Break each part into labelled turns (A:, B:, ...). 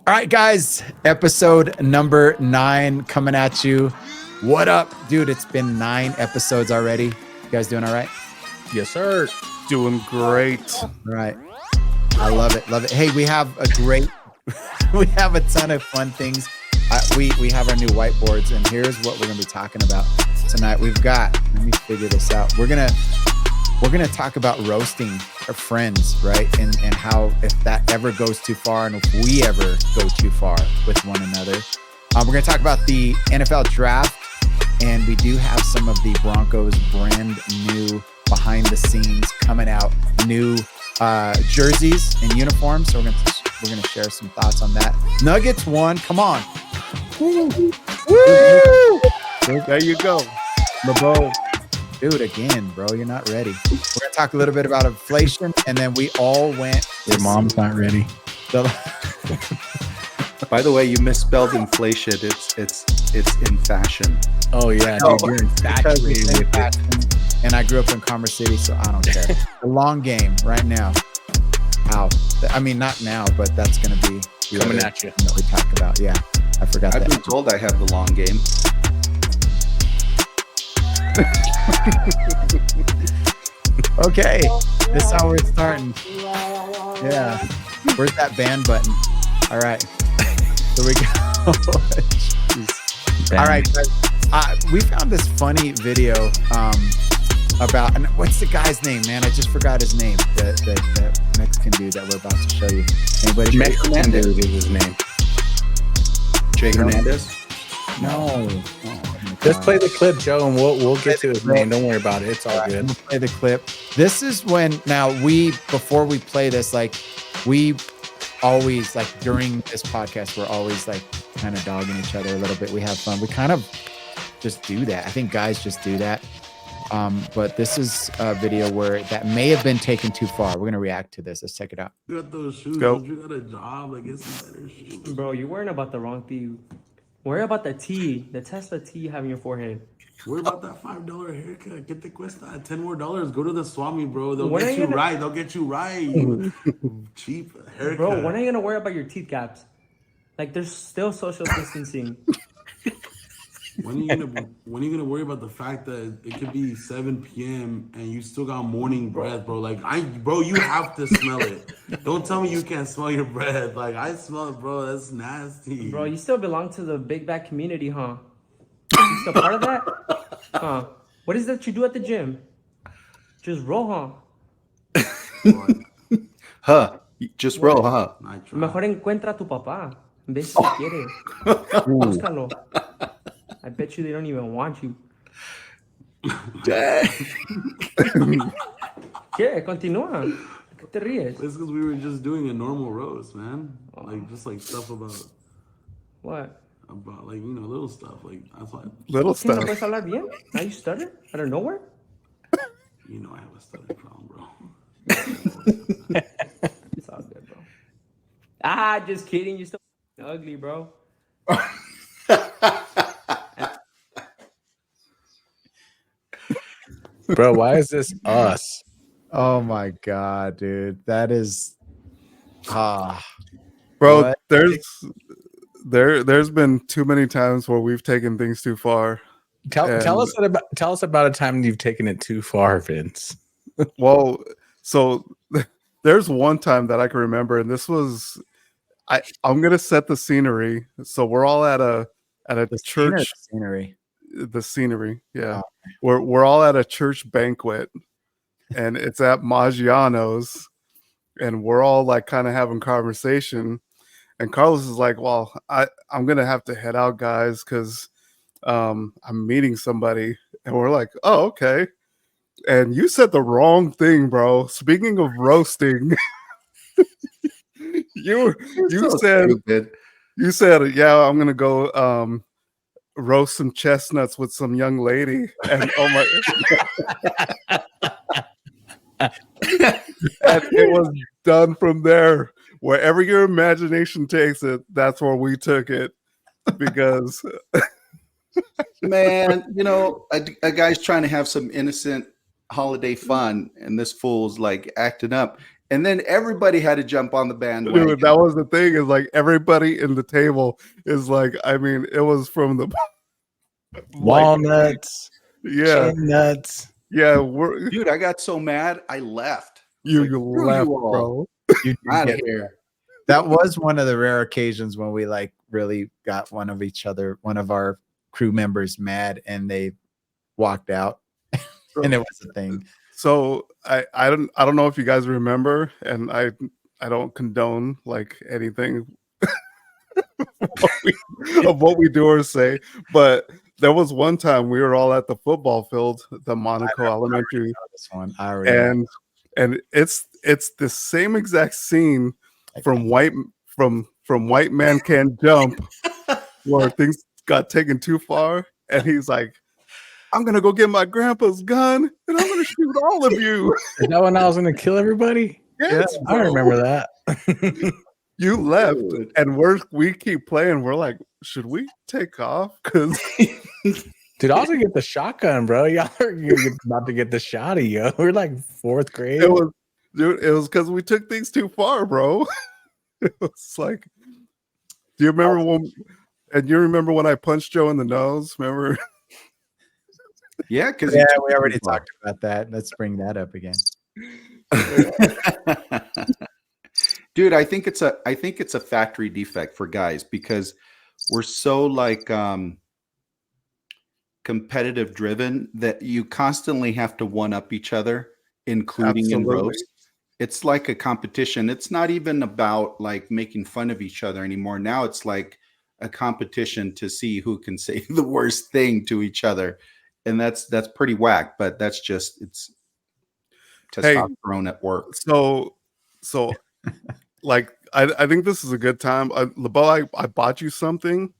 A: All right, guys, episode number 9 coming at you. What up, dude? It's been 9 episodes already. You guys doing all right?
B: Yes, sir.
C: Doing great.
A: All right. I love it. Love it. Hey, we have a great, we have a ton of fun things. We have our new whiteboards, and here's what we're going to be talking about tonight. We've got, let me figure this out. We're going to talk about roasting our friends, right? And how if that ever goes too far and if we ever go too far with one another. We're going to talk about the NFL draft, and we do have some of the Broncos brand new behind the scenes coming out, new jerseys and uniforms. So we're going to share some thoughts on that. Nuggets won. Come on. Woo! Woo!
C: There you go.
A: LeBeau. Dude, again, bro, you're not ready. We're going to talk a little bit about inflation, and then we all went.
B: Your mom's not ready.
C: By the way, you misspelled inflation. It's in fashion.
B: Oh, yeah.
A: Oh,
B: Dude, you're infatuated with it.
A: And I grew up in Commerce City, so I don't care. The long game right now. Ow. I mean, not now, but that's going to be
B: Coming at you.
A: That we talk about. Yeah, I forgot
C: I've
A: that.
C: been told I have the long game.
A: Okay, this is how we're starting. Yeah. Where's that band button? All right. Here we go. Jeez. All right, guys. We found this funny video about, and what's the guy's name, man? I just forgot his name. The Mexican dude that we're about to show you. Anybody?
B: Mexican dude is his name.
C: Jay Hernandez?
A: No.
B: Just play the clip, Joe, and we'll get to his name. Don't worry about it. It's all good.
A: We'll play the clip. This is when, now before we play this, like we always, like during this podcast, we're always like kind of dogging each other a little bit. We have fun. We kind of just do that. I think guys just do that. But this is a video where that may have been taken too far. We're going to react to this. Let's check it out.
D: You got those shoes.
C: Go.
D: You got a job. Like, get some better shoes.
E: Bro, you're worrying about the wrong thing. Worry about the T, the Tesla T you have in your forehead.
D: Worry about that $5 haircut. Get the cuesta $10 more. Go to the Swami, bro. They'll
E: When
D: get
E: are
D: you
E: you gonna-
D: right. They'll get you right. Cheap haircut.
E: Bro, when are you gonna worry about your teeth gaps? Like, there's still social distancing.
D: When are you gonna worry about the fact that it could be 7 p.m. and you still got morning breath, bro? Like bro, you have to smell it. Don't tell me you can't smell your breath. Like I smell it, bro. That's nasty.
E: Bro, you still belong to the big back community, huh? You still part of that? Huh? What is that you do at the gym? Just roll, huh?
C: Huh. Just roll, huh?
D: I try.
E: Mejor encuentra a tu papá. Ve si quiere. Búscalo. I bet you they don't even want you. ¿Qué? Continúa. ¿Qué te ríes?
D: It's because we were just doing a normal roast, man. Like just like stuff about
E: What?
D: like little stuff. Like that's why
C: Little
E: ¿Qué, no
C: stuff.
E: puedes hablar bien? Now you stutter? Out of nowhere?
D: I have a study problem, bro.
E: It's all good, bro. Ah, just kidding. You're still ugly, bro.
B: Bro, why is this us?
A: Oh my God, dude. That is,
C: Bro,
A: What?
C: there's been too many times where we've taken things too far.
B: Tell us about a time you've taken it too far, Vince.
C: Well, so there's one time that I can remember, and this was I'm gonna set the scenery. So we're all at a church.
A: scenery.
C: The scenery, yeah.
A: Oh.
C: We're all at a church banquet, and it's at Maggiano's, and we're all like kind of having conversation. And Carlos is like, "Well, I'm gonna have to head out, guys, because I'm meeting somebody." And we're like, "Oh, okay." And you said the wrong thing, bro. Speaking of roasting, you so said stupid. you said, "Yeah, I'm gonna go roast some chestnuts with some young lady," and oh my, and it was done from there. Wherever your imagination takes it, that's where we took it, because
F: Man, a guy's trying to have some innocent holiday fun, and this fool's like acting up. And then everybody had to jump on the bandwagon.
C: Dude, that was the thing, is like everybody in the table is like, I mean, it was from the
B: Walnuts,
C: yeah,
B: chin nuts.
C: yeah.
F: Dude, I got so mad, I left.
C: You
F: Screw
C: left,
F: you all.
C: bro.
A: You
F: I'm out
A: get
F: of here.
A: that was one of the rare occasions when we like really got one of our crew members mad and they walked out and it was a thing.
C: So I don't know if you guys remember, and I don't condone like anything of what we do or say, but there was one time we were all at the football field, the Monaco Elementary,
A: This one I already know.
C: and it's the same exact scene from White Man Can't Jump, where things got taken too far, and he's like, I'm gonna go get my grandpa's gun and I'm gonna shoot all of you.
B: Is that when I was gonna kill everybody?
C: Yes,
B: I remember that.
C: You left,
F: Dude.
C: and we keep playing. We're like, should we take off? Because
B: Dude, I was gonna get the shotgun, bro. Y'all are about to get the shotty, yo. We're like 4th grade.
C: it was because we took things too far, bro. It was like, do you remember when I punched Joe in the nose? Remember?
F: Yeah, because
A: Yeah, we already talked about that. Let's bring that up again.
F: Dude, I think it's a factory defect for guys because we're so like competitive driven that you constantly have to one up each other, including in
C: Absolutely.
F: roast. It's like a competition. It's not even about like making fun of each other anymore. Now it's like a competition to see who can say the worst thing to each other. And that's pretty whack, but that's just it's testosterone at work.
C: So like I think this is a good time. LeBeau, I bought you something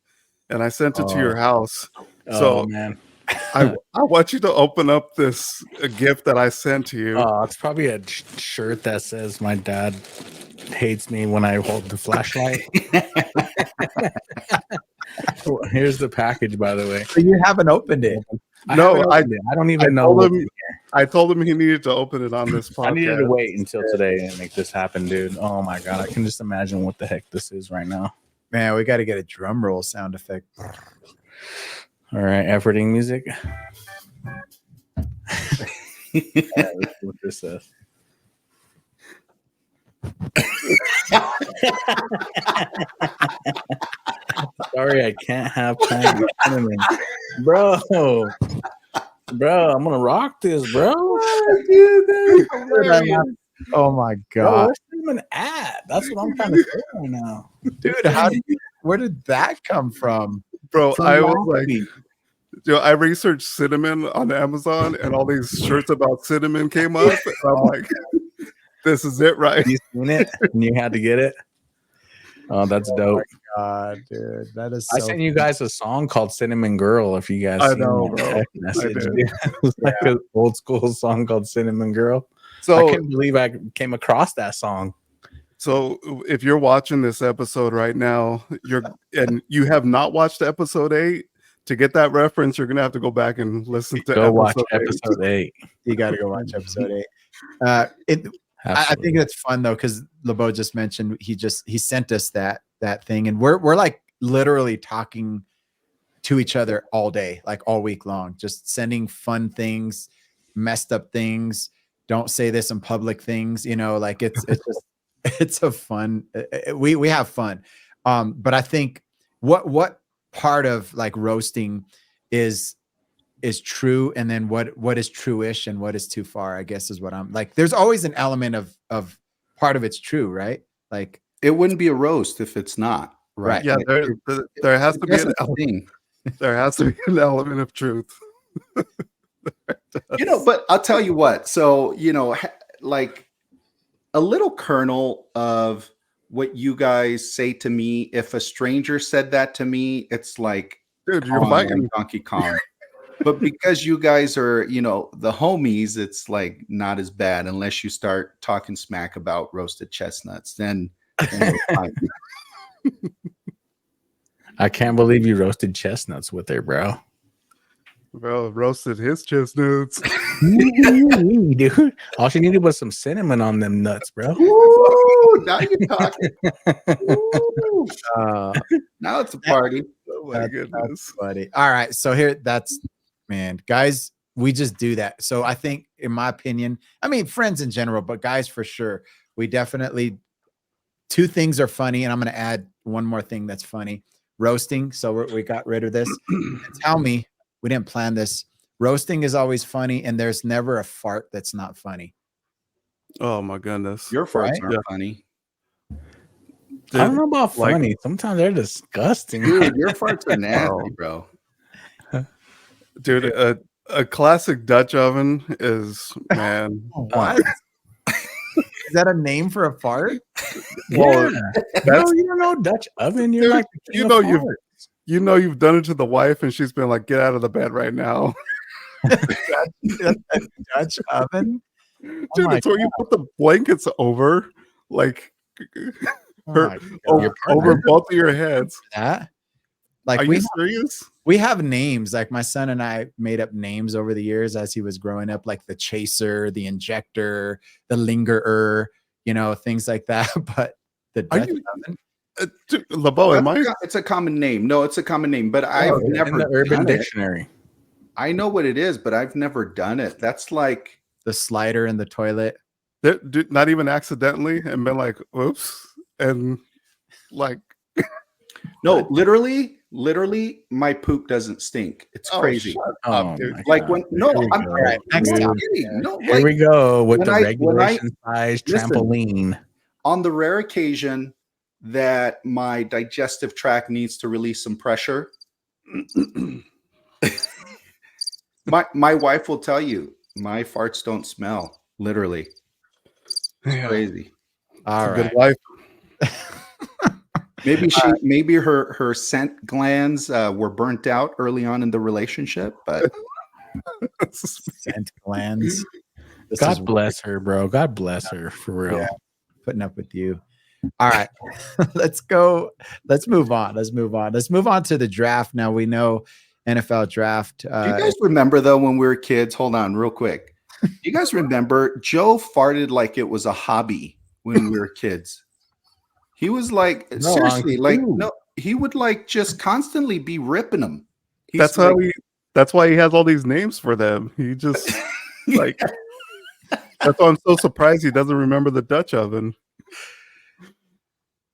C: and I sent it to your house. So
B: man.
C: I want you to open up this gift that I sent to you.
B: It's probably a shirt that says my dad hates me when I hold the flashlight. Here's the package, by the way.
A: So you haven't opened it.
B: I don't even know.
C: I told him he needed to open it on this podcast.
B: I needed to wait until today and make this happen, dude. Oh my god, I can just imagine what the heck this is right now.
A: Man, we got to get a drum roll sound effect.
B: All right, efforting music. Let's see what this says. Sorry, I can't have time. Bro, I'm gonna rock this, bro.
A: Oh my
B: Bro,
A: god,
B: where's Cinnamon at? That's what I'm trying to say right now.
A: dude! Where did that come from?
C: Bro,
B: From
C: I was
B: last
C: like,
B: week.
C: I researched cinnamon on Amazon and all these shirts about cinnamon came up. And I'm like, this is it, right?
B: You seen it and you had to get it. Oh, that's dope.
A: God, dude, that is.
B: I
A: So
B: sent you guys a song called Cinnamon Girl. If you guys
C: I
B: seen
C: know,
B: that
C: bro.
B: text message.
C: did.
B: It was like an old school song called Cinnamon Girl. I
C: So,
B: couldn't believe I came across that song.
C: so if you're watching this episode right now, and you have not watched episode 8, to get that reference, you're gonna have to go back and listen to
B: Go watch
C: episode 8.
B: episode 8.
A: you got to go watch episode 8. I think it's fun though because LeBeau just mentioned he sent us that thing, and we're like literally talking to each other all day, like all week long, just sending fun things, messed up things. Don't say this in public things, like it's just it's a fun. We have fun, but I think what part of like roasting is true, and then what is true-ish and what is too far, I guess is what I'm like. There's always an element of part of it's true, right? Like
F: It wouldn't be a roast if it's not.
A: right.
C: Yeah, there has to be
F: That's
C: an
F: the thing.
C: there has to be an element of truth.
F: But I'll tell you what. So, like a little kernel of what you guys say to me, if a stranger said that to me, it's like,
C: Dude, you're
F: come on,
C: fighting.
F: Donkey Kong. But because you guys are, the homies, it's like not as bad unless you start talking smack about roasted chestnuts. Then we're fine.
B: I can't believe you roasted chestnuts with her, bro.
C: Bro, roasted his chestnuts.
B: Ooh, dude. All she needed was some cinnamon on them nuts, bro.
F: Ooh, now you're talking. Ooh,
A: Uh,
F: now it's a party.
C: Oh my goodness.
A: buddy. All right. So here, that's, man, guys, we just do that. So I think, in my opinion, I mean, friends in general, but guys for sure, we definitely, two things are funny. And I'm going to add one more thing that's funny: roasting. So we got rid of this. And tell me, we didn't plan this. Roasting is always funny, and there's never a fart that's not funny.
C: Oh my goodness.
F: Your farts
A: Right?
F: aren't
C: Yeah.
F: funny.
B: I don't know about
C: Like-
B: funny. Sometimes they're disgusting.
F: Dude, your farts are nasty, bro.
C: Dude, a classic Dutch oven is, man.
A: What? Is that a name for a fart?
C: Well,
B: No, you don't know Dutch oven. You're
C: Dude,
B: like the king
C: you
B: of
C: know you've-
B: farts.
C: You know you've done it to the wife, and she's been like, "Get out of the bed right now."
A: That's a Dutch oven?
C: Dude,
A: my
C: it's where you put the blankets over, like
A: Oh
C: her-
A: my God.
C: over both of your heads.
A: That? Like
C: Are you serious?
A: we have names. Like my son and I made up names over the years as he was growing up, like the chaser, the injector, the lingerer, you know, things like that. But the
C: Are
A: Dutch
C: you-
A: oven?
C: Dude, LeBeau, am I?
F: It's a common name. No, it's a common name, but I've
B: Oh, in
F: never
B: the Urban
F: done it.
B: Dictionary.
F: I know what it is, but I've never done it. That's like,
A: The slider in the toilet.
C: Dude, not even accidentally, and been like, "Oops," and like,
F: no, literally, my poop doesn't stink. It's
C: oh,
F: crazy.
C: shut
B: Oh,
C: up, dude.
B: my
F: Like
B: God.
F: when no,
B: Here we
F: I'm
B: go.
A: Alright, next
F: not
A: time.
F: kidding. No,
B: Here
F: like
B: we go with
F: when
B: the
F: I-
B: regulation size
F: listen.
B: trampoline.
F: on the rare occasion that my digestive tract needs to release some pressure, my wife will tell you my farts don't smell. Literally,
C: Yeah,
F: crazy.
A: All
C: good
A: right.
C: wife.
F: Maybe her scent glands were burnt out early on in the relationship, but
A: Scent glands. This is
B: God bless her, bro. God bless her for real.
A: Yeah. Putting up with you. All right. Let's go. Let's move on. Let's move on to the draft. Now we know NFL draft.
F: do you guys remember though when we were kids? Hold on, real quick. Do you guys remember Joe farted like it was a hobby when we were kids? He was like,
B: No,
F: seriously, like,
B: dude.
F: no, he would like just constantly be ripping them. He's
C: That's
F: like,
C: how he. That's why he has all these names for them. He just like. That's why I'm so surprised he doesn't remember the Dutch oven.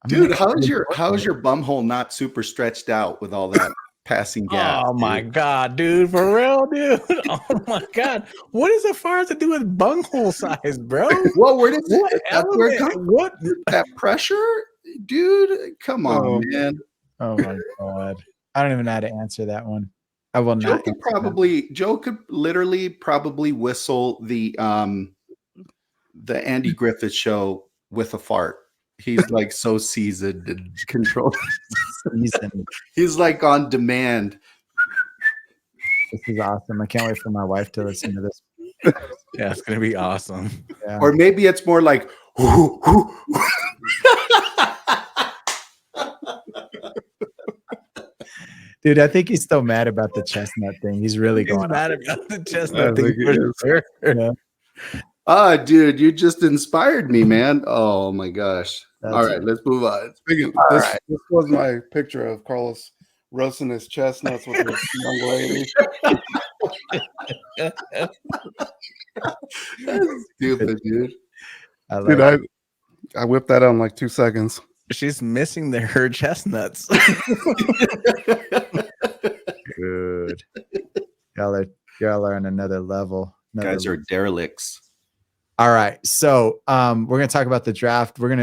F: dude, how's your bumhole not super stretched out with all that passing gas?
B: Oh my
F: dude?
B: God, dude, for real, dude. Oh my God. What is a fart to do with bunghole size, bro?
F: Well, where does
B: What
F: it? That's where it
B: element?
F: comes.
B: What?
F: That pressure, dude. Come on,
C: Oh.
F: man.
A: Oh my God. I don't even know how to answer that one. I will
F: Joe
A: not.
F: could
A: answer
F: Joe could literally probably whistle the Andy Griffith show with a fart. He's like so seasoned and controlled.
A: that. Season.
F: He's like on demand.
A: This is awesome. I can't wait for my wife to listen to this.
B: Yeah, it's gonna be awesome.
A: Yeah.
F: Or maybe it's more like
A: Dude, I think he's still mad about the chestnut thing. He's really
B: He's
A: going
B: mad
A: on.
B: about the
C: I
B: chestnut
C: think
B: thing
C: he
B: for
C: is.
B: sure.
A: Yeah.
F: dude, you just inspired me, man. Oh my gosh.
A: That's
F: All right, let's move on.
C: Speaking, this was my picture of Carlos roasting his chestnuts with this young lady.
F: That's stupid, dude.
A: I like
C: Dude,
A: it.
C: I whipped that out in like 2 seconds.
B: She's missing her chestnuts.
A: Good. Y'all are on another level.
F: Guys are derelicts.
A: All right. So we're gonna talk about the draft. We're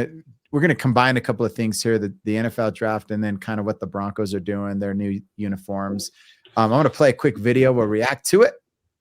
A: gonna combine a couple of things here, the NFL draft and then kind of what the Broncos are doing, their new uniforms. I'm gonna play a quick video. We'll react to it,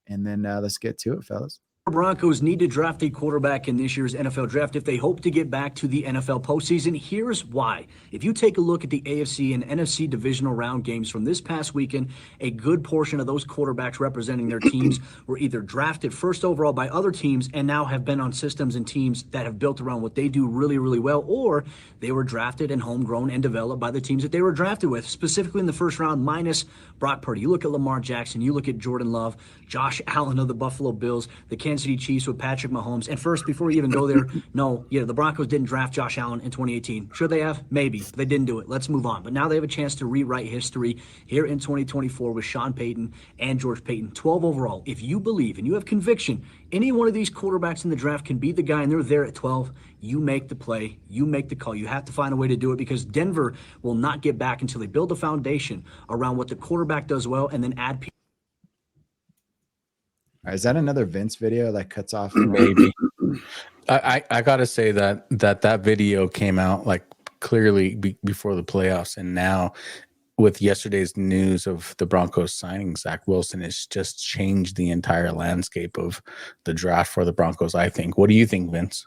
A: and then let's get to it, fellas.
G: Broncos need to draft a quarterback in this year's NFL draft if they hope to get back to the NFL postseason. Here's why. If you take a look at the AFC and NFC divisional round games from this past weekend, a good portion of those quarterbacks representing their teams were either drafted first overall by other teams and now have been on systems and teams that have built around what they do really, really well, or they were drafted and homegrown and developed by the teams that they were drafted with, specifically in the first round, minus Brock Purdy. You look at Lamar Jackson, you look at Jordan Love, Josh Allen of the Buffalo Bills, the Kansas City Chiefs with Patrick Mahomes. And first, before you even go there, the Broncos didn't draft Josh Allen in 2018. Should they have? Maybe. They didn't do it. Let's move on. But now they have a chance to rewrite history here in 2024 with Sean Payton and George Payton. 12 overall. If you believe and you have conviction, any one of these quarterbacks in the draft can be the guy, and they're there at 12. You make the play. You make the call. You have to find a way to do it because Denver will not get back until they build a foundation around what the quarterback does well and then add people.
A: Is that another Vince video that cuts off?
B: Maybe. I gotta say that video came out like clearly before the playoffs, and now with yesterday's news of the Broncos signing Zach Wilson, it's just changed the entire landscape of the draft for the Broncos. I think. What do you think, Vince?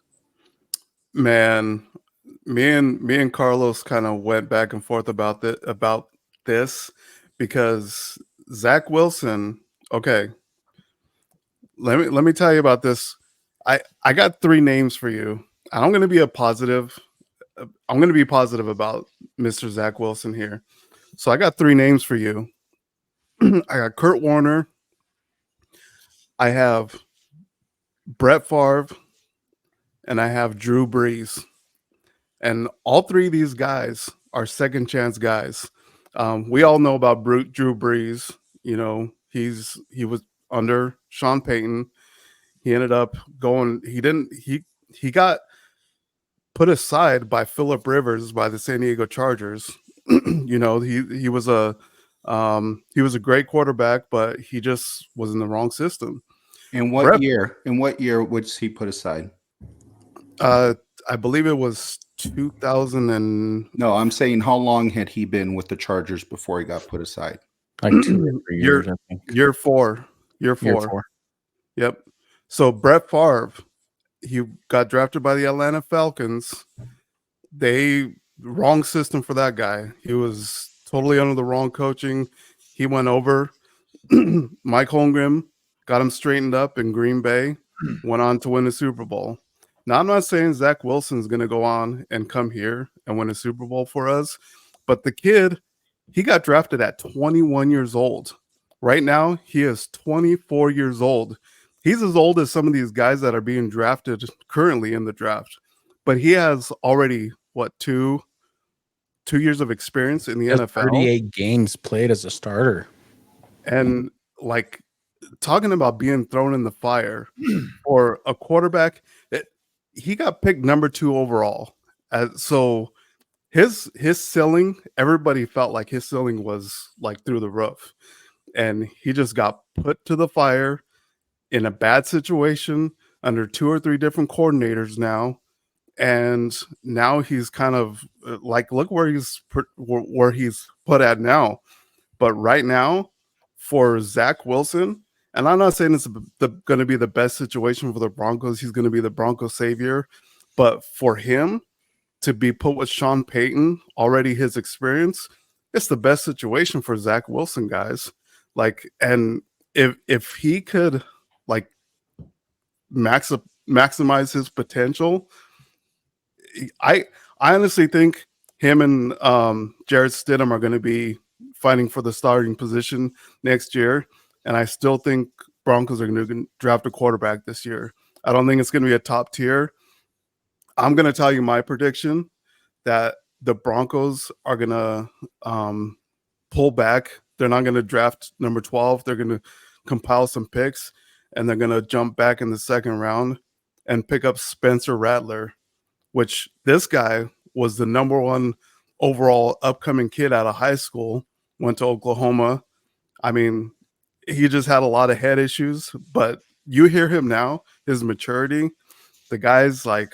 C: Man, me and Carlos kind of went back and forth about this because Zach Wilson. Okay, let me tell you about this. I got 3 names for you. I'm going to be positive about Mr. Zach Wilson here. So I got 3 names for you. I got Kurt Warner. I have Brett Favre, and I have Drew Brees. And all 3 of these guys are second chance guys. We all know about Drew Brees. You know, he was under Sean Payton. He ended up going. He got put aside by Phillip Rivers by the San Diego Chargers. You know, he was a great quarterback, but he just was in the wrong system.
F: In what year? In what year was he put aside?
C: I believe it was 2000 and
F: no. I'm saying how long had he been with the Chargers before he got put aside?
B: Like 2 or 3 years, I think.
C: Year four. Yep. So Brett Favre, he got drafted by the Atlanta Falcons. Wrong system for that guy. He was totally under the wrong coaching. He went over. Mike Holmgren got him straightened up in Green Bay, went on to win the Super Bowl. Now, I'm not saying Zach Wilson's going to go on and come here and win a Super Bowl for us, but the kid, he got drafted at 21 years old. Right now, he is 24 years old. He's as old as some of these guys that are being drafted currently in the draft, but he has already, 2 years of experience in the NFL.
B: 38 games played as a starter.
C: And like talking about being thrown in the fire for a quarterback, he got picked number 2 overall. So his ceiling, everybody felt like his ceiling was like through the roof. And he just got put to the fire in a bad situation under 2 or 3 different coordinators now. And now he's kind of like, look where he's put at now. But right now, for Zach Wilson, and I'm not saying it's going to be the best situation for the Broncos. He's going to be the Broncos savior. But for him to be put with Sean Payton, already his experience, it's the best situation for Zach Wilson, guys. Like, and if he could like maximize his potential, I honestly think him and Jarrett Stidham are going to be fighting for the starting position next year. And I still think Broncos are going to draft a quarterback this year. I don't think it's going to be a top tier. I'm going to tell you my prediction that the Broncos are going to pull back. They're not going to draft number 12. They're going to compile some picks, and they're going to jump back in the second round and pick up Spencer Rattler, which this guy was the number 1 overall upcoming kid out of high school, went to Oklahoma. I mean, he just had a lot of head issues, but you hear him now, his maturity, the guy's like,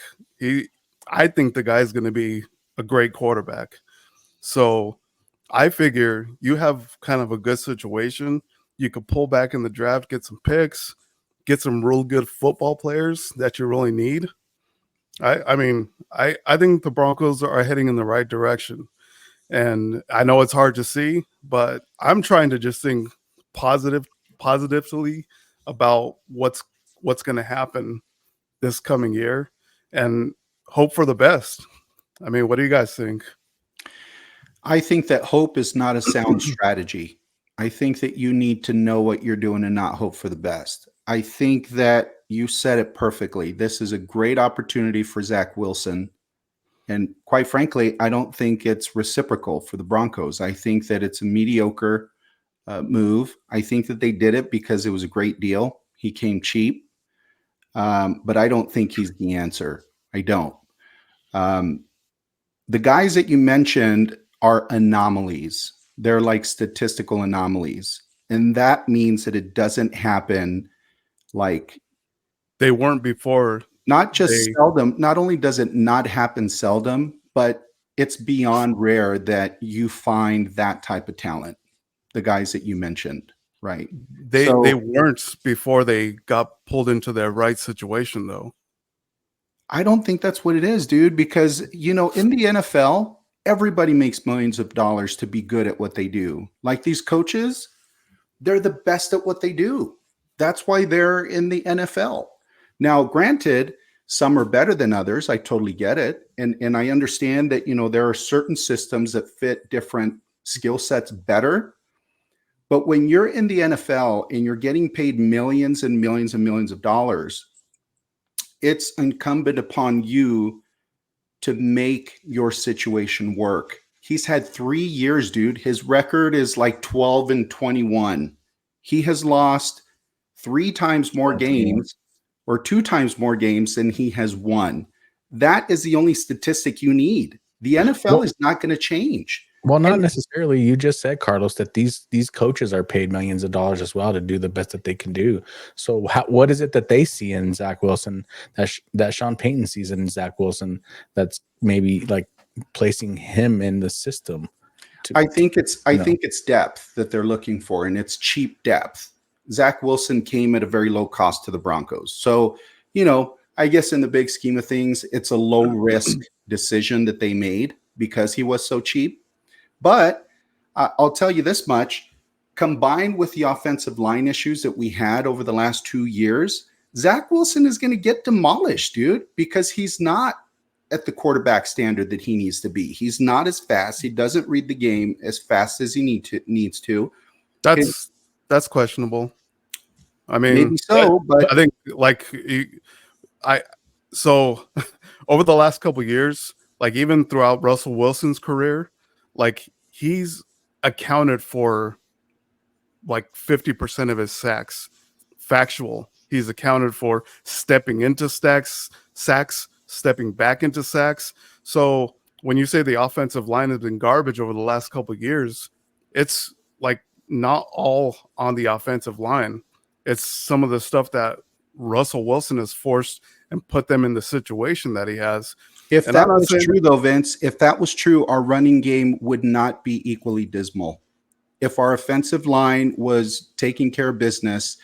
C: I think the guy's going to be a great quarterback. So I figure you have kind of a good situation. You could pull back in the draft, get some picks, get some real good football players that you really need. I mean, I think the Broncos are heading in the right direction. And I know it's hard to see, but I'm trying to just think positively about what's going to happen this coming year and hope for the best. I mean, what do you guys think?
F: I think that hope is not a sound strategy. I think that you need to know what you're doing and not hope for the best. I think that you said it perfectly. This is a great opportunity for Zach Wilson. And quite frankly, I don't think it's reciprocal for the Broncos. I think that it's a mediocre move. I think that they did it because it was a great deal. He came cheap. But I don't think he's the answer. I don't. The guys that you mentioned are anomalies. They're like statistical anomalies. And that means that it doesn't happen like
C: They weren't before.
F: not just seldom. Not only does it not happen seldom, but it's beyond rare that you find that type of talent. The guys that you mentioned, right?
C: They weren't before they got pulled into their right situation, though.
F: I don't think that's what it is, dude, because, you know, in the NFL, everybody makes millions of dollars to be good at what they do. Like these coaches, they're the best at what they do. That's why they're in the NFL. Now, granted, some are better than others. I totally get it. And I understand that, you know, there are certain systems that fit different skill sets better. But when you're in the NFL and you're getting paid millions and millions and millions of dollars, it's incumbent upon you to make your situation work. He's had 3 years, dude. His record is like 12-21. He has lost 3 times more games or 2 times more games than he has won. That is the only statistic you need. The NFL is not going to change.
B: Well, not necessarily. You just said, Carlos, that these coaches are paid millions of dollars as well to do the best that they can do. So what is it that they see in Zach Wilson that Sean Payton sees in Zach Wilson that's maybe like placing him in the system?
F: I think it's depth that they're looking for, and it's cheap depth. Zach Wilson came at a very low cost to the Broncos. So, you know, I guess in the big scheme of things, it's a low risk decision that they made because he was so cheap. But I'll tell you this much, combined with the offensive line issues that we had over the last 2 years, Zach Wilson is going to get demolished, dude, because he's not at the quarterback standard that he needs to be. He's not as fast. He doesn't read the game as fast as he needs to.
C: That's questionable. I mean,
F: maybe so, but
C: I think so over the last couple of years, like even throughout Russell Wilson's career, like he's accounted for like 50% of his sacks. Factual. He's accounted for stepping into sacks, stepping back into sacks. So when you say the offensive line has been garbage over the last couple of years, it's like not all on the offensive line. It's some of the stuff that Russell Wilson has forced and put them in the situation that he has.
F: If that was true, though, Vince, if that was true, our running game would not be equally dismal. If our offensive line was taking care of business,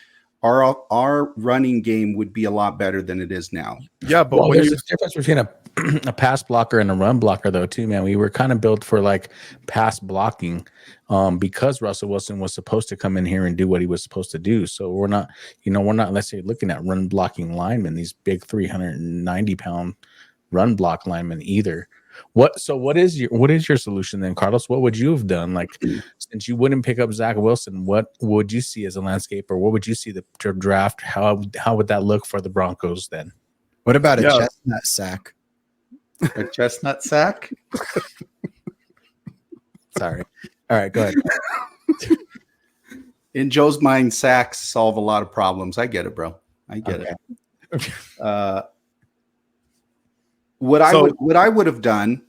F: our running game would be a lot better than it is now.
C: Yeah, but when
B: there's a difference between a pass blocker and a run blocker, though, too, man. We were kind of built for like pass blocking because Russell Wilson was supposed to come in here and do what he was supposed to do. So we're not, let's say, looking at run blocking linemen, these big 390-pound run block linemen either. What is your solution then, Carlos? What would you have done? Like, since you wouldn't pick up Zach Wilson, what would you see as a landscape, or what would you see the draft? How would that look for the Broncos then?
A: What about a chestnut sack?
F: A chestnut sack?
A: Sorry. All right, go ahead.
F: In Joe's mind, sacks solve a lot of problems. I get it, bro. I get it. What I would have done,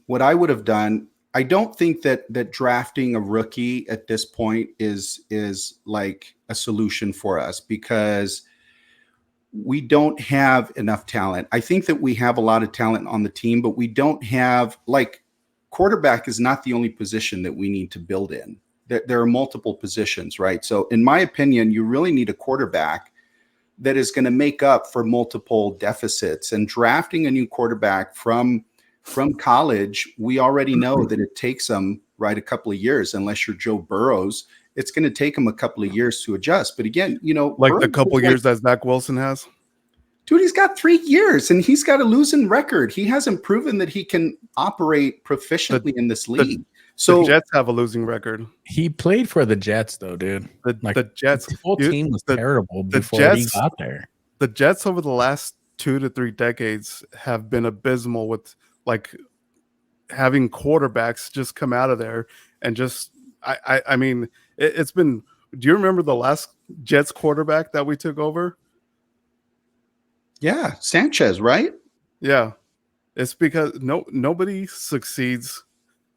F: I don't think that drafting a rookie at this point is like a solution for us because we don't have enough talent. I think that we have a lot of talent on the team, but we don't have, like, quarterback is not the only position that we need to build in. There are multiple positions, right? So in my opinion, you really need a quarterback, that is going to make up for multiple deficits. And drafting a new quarterback from college, we already know that it takes them a couple of years. Unless you're Joe Burrows, it's going to take them a couple of years to adjust. But again,
C: like
F: Burrows
C: the couple years that Zach Wilson has.
F: Dude, he's got 3 years and he's got a losing record. He hasn't proven that he can operate proficiently in this league. So
C: the Jets have a losing record.
B: He played for the Jets, though, dude.
C: The Jets,
B: the whole team was terrible before he got there.
C: The Jets over the last 2 to 3 decades have been abysmal with like having quarterbacks just come out of there and just. I mean, it's been. Do you remember the last Jets quarterback that we took over?
F: Yeah, Sanchez, right?
C: Yeah, it's because nobody succeeds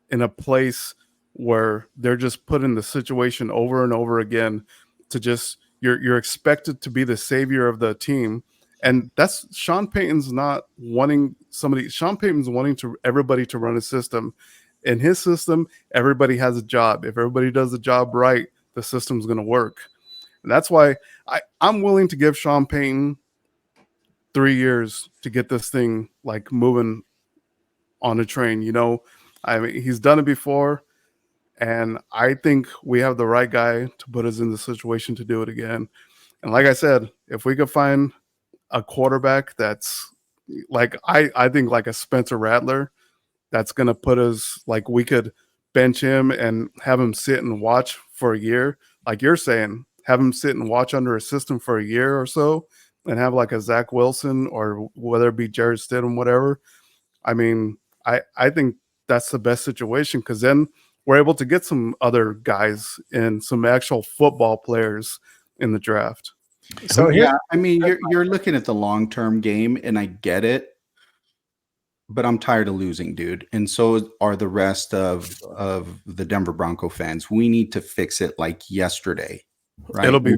C: in a place where they're just put in the situation over and over again to just you're expected to be the savior of the team, and that's Sean Payton's not wanting somebody. Sean Payton's wanting everybody to run a system. In his system, everybody has a job. If everybody does the job right, the system's going to work, and that's why I'm willing to give Sean Payton 3 years to get this thing like moving on a train. I mean, he's done it before, and I think we have the right guy to put us in the situation to do it again. And like I said, if we could find a quarterback that's like I think like a Spencer Rattler, that's gonna put us like we could bench him and have him sit and watch for a year, like you're saying, have him sit and watch under a system for a year or so, and have like a Zach Wilson or whether it be Jared Stidham, whatever. I mean, I think that's the best situation because then we're able to get some other guys and some actual football players in the draft.
F: So yeah, I mean, you're looking at the long-term game, and I get it, but I'm tired of losing, dude. And so are the rest of the Denver Bronco fans. We need to fix it like yesterday. Right.
C: It'll be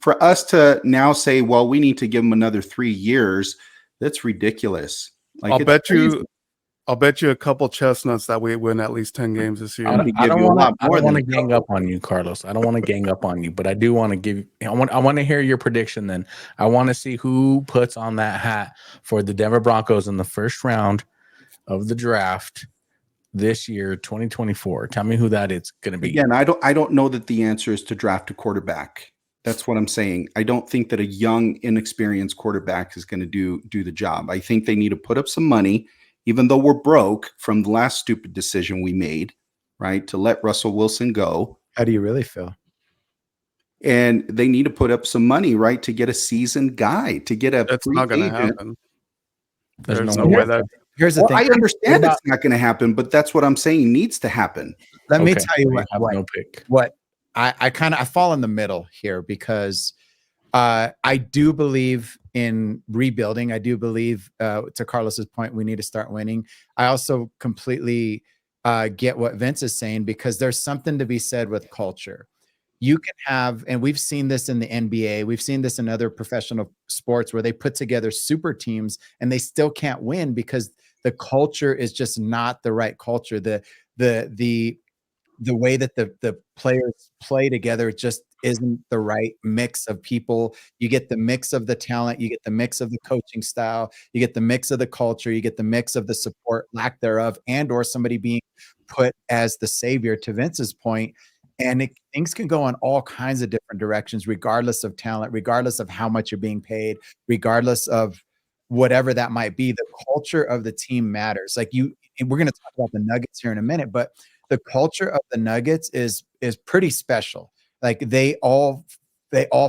F: for us to now say, well, we need to give them another 3 years. That's ridiculous. Like
C: I'll bet you a couple chestnuts that we win at least 10 games this year.
B: I don't want to gang up on you, Carlos. I don't want to gang up on you, but I do want to give. I want to hear your prediction. Then I want to see who puts on that hat for the Denver Broncos in the first round of the draft this year, 2024. Tell me who that is going to be.
F: Again, I don't know that the answer is to draft a quarterback. That's what I'm saying. I don't think that a young, inexperienced quarterback is going to do the job. I think they need to put up some money, even though we're broke from the last stupid decision we made, right, to let Russell Wilson go.
A: How do you really feel?
F: And they need to put up some money, right, to get a seasoned guy, to get a.
C: That's not going to happen.
B: There's no way that.
A: Here's the thing.
F: I understand it's not going to happen, but that's what I'm saying needs to happen.
A: Let me tell you what I fall in the middle here because I do believe in rebuilding. I do believe, to Carlos's point, we need to start winning. I also completely get what Vince is saying because there's something to be said with culture. You can have, and we've seen this in the NBA, we've seen this in other professional sports where they put together super teams and they still can't win because the culture is just not the right culture. The way that the players play together just isn't the right mix of people. You get the mix of the talent, you get the mix of the coaching style, you get the mix of the culture, you get the mix of the support, lack thereof, and or somebody being put as the savior, to Vince's point. And things can go in all kinds of different directions, regardless of talent, regardless of how much you're being paid, regardless of whatever that might be. The culture of the team matters. Like and we're going to talk about the Nuggets here in a minute, but the culture of the Nuggets is pretty special. Like they all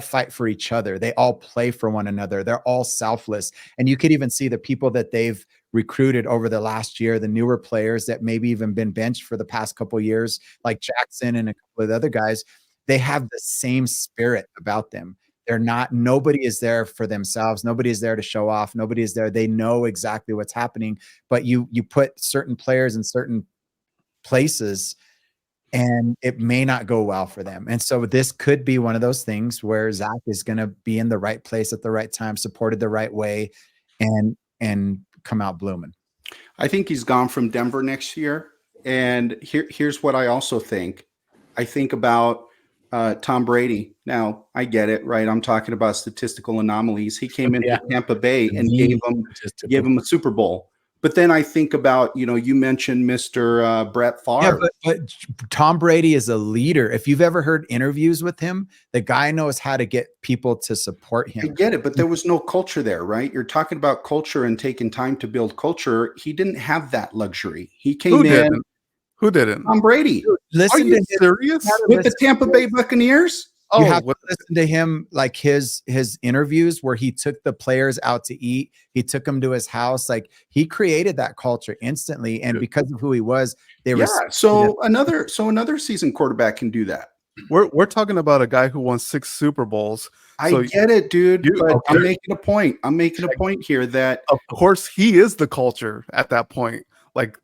A: fight for each other. They all play for one another. They're all selfless. And you could even see the people that they've recruited over the last year, the newer players that maybe even been benched for the past couple of years, like Jackson and a couple of the other guys. They have the same spirit about them. Nobody is there for themselves. Nobody is there to show off. Nobody is there. They know exactly what's happening, but you put certain players in certain places and it may not go well for them. And so this could be one of those things where Zach is going to be in the right place at the right time, supported the right way, and come out blooming.
F: I think he's gone from Denver next year. And here's what I also think. I think about Tom Brady. Now, I get it, right? I'm talking about statistical anomalies. He came into
B: Yeah.
F: Tampa Bay and
B: The
F: gave him a Super Bowl. But then I think about, you mentioned Mr. Brett Favre.
A: Yeah, but Tom Brady is a leader. If you've ever heard interviews with him, the guy knows how to get people to support
F: I
A: him.
F: get it, but there was no culture there, right? You're talking about culture and taking time to build culture. He didn't have that luxury. He came
C: Who
F: in.
C: didn't? Who didn't?
F: Tom Brady
C: Are
A: Listen
C: you
A: to him.
C: serious?
F: with the Tampa Bay Buccaneers.
A: You
C: Oh,
A: have to
C: what-
A: listen to him, like his interviews where he took the players out to eat. He took them to his house. Like he created that culture instantly, and because of who he was, they were.
F: Yeah. So another seasoned quarterback can do that.
C: we're talking about a guy who won 6 Super Bowls.
F: I
C: So
F: get it, dude.
C: you-
F: But
C: okay.
F: I'm making a point. I'm making a point here that,
C: of course, he is the culture at that point. Like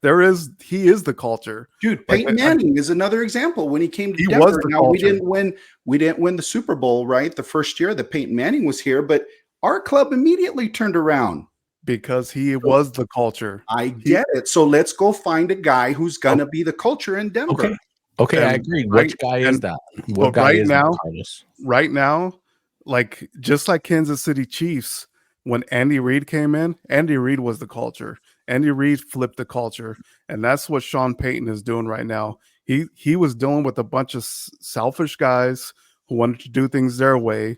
C: he is the culture.
F: dude,
C: Like,
F: Peyton Manning is another example. When he came to
C: He
F: Denver,
C: was the
F: now we
C: culture.
F: didn't win the Super Bowl, right? The first year that Peyton Manning was here, but our club immediately turned around.
C: Because he was the culture.
F: I get it. So let's go find a guy who's gonna be the culture in Denver.
B: Okay, I
C: And
B: agree.
C: right-
B: Which guy is
C: and-
B: that? What
C: but
B: guy
C: right
B: is
C: now-
B: that, Carlos?
C: Right now, like just like Kansas City Chiefs, when Andy Reid came in, Andy Reid was the culture. Andy Reid flipped the culture, and that's what Sean Payton is doing right now. He was dealing with a bunch of selfish guys who wanted to do things their way,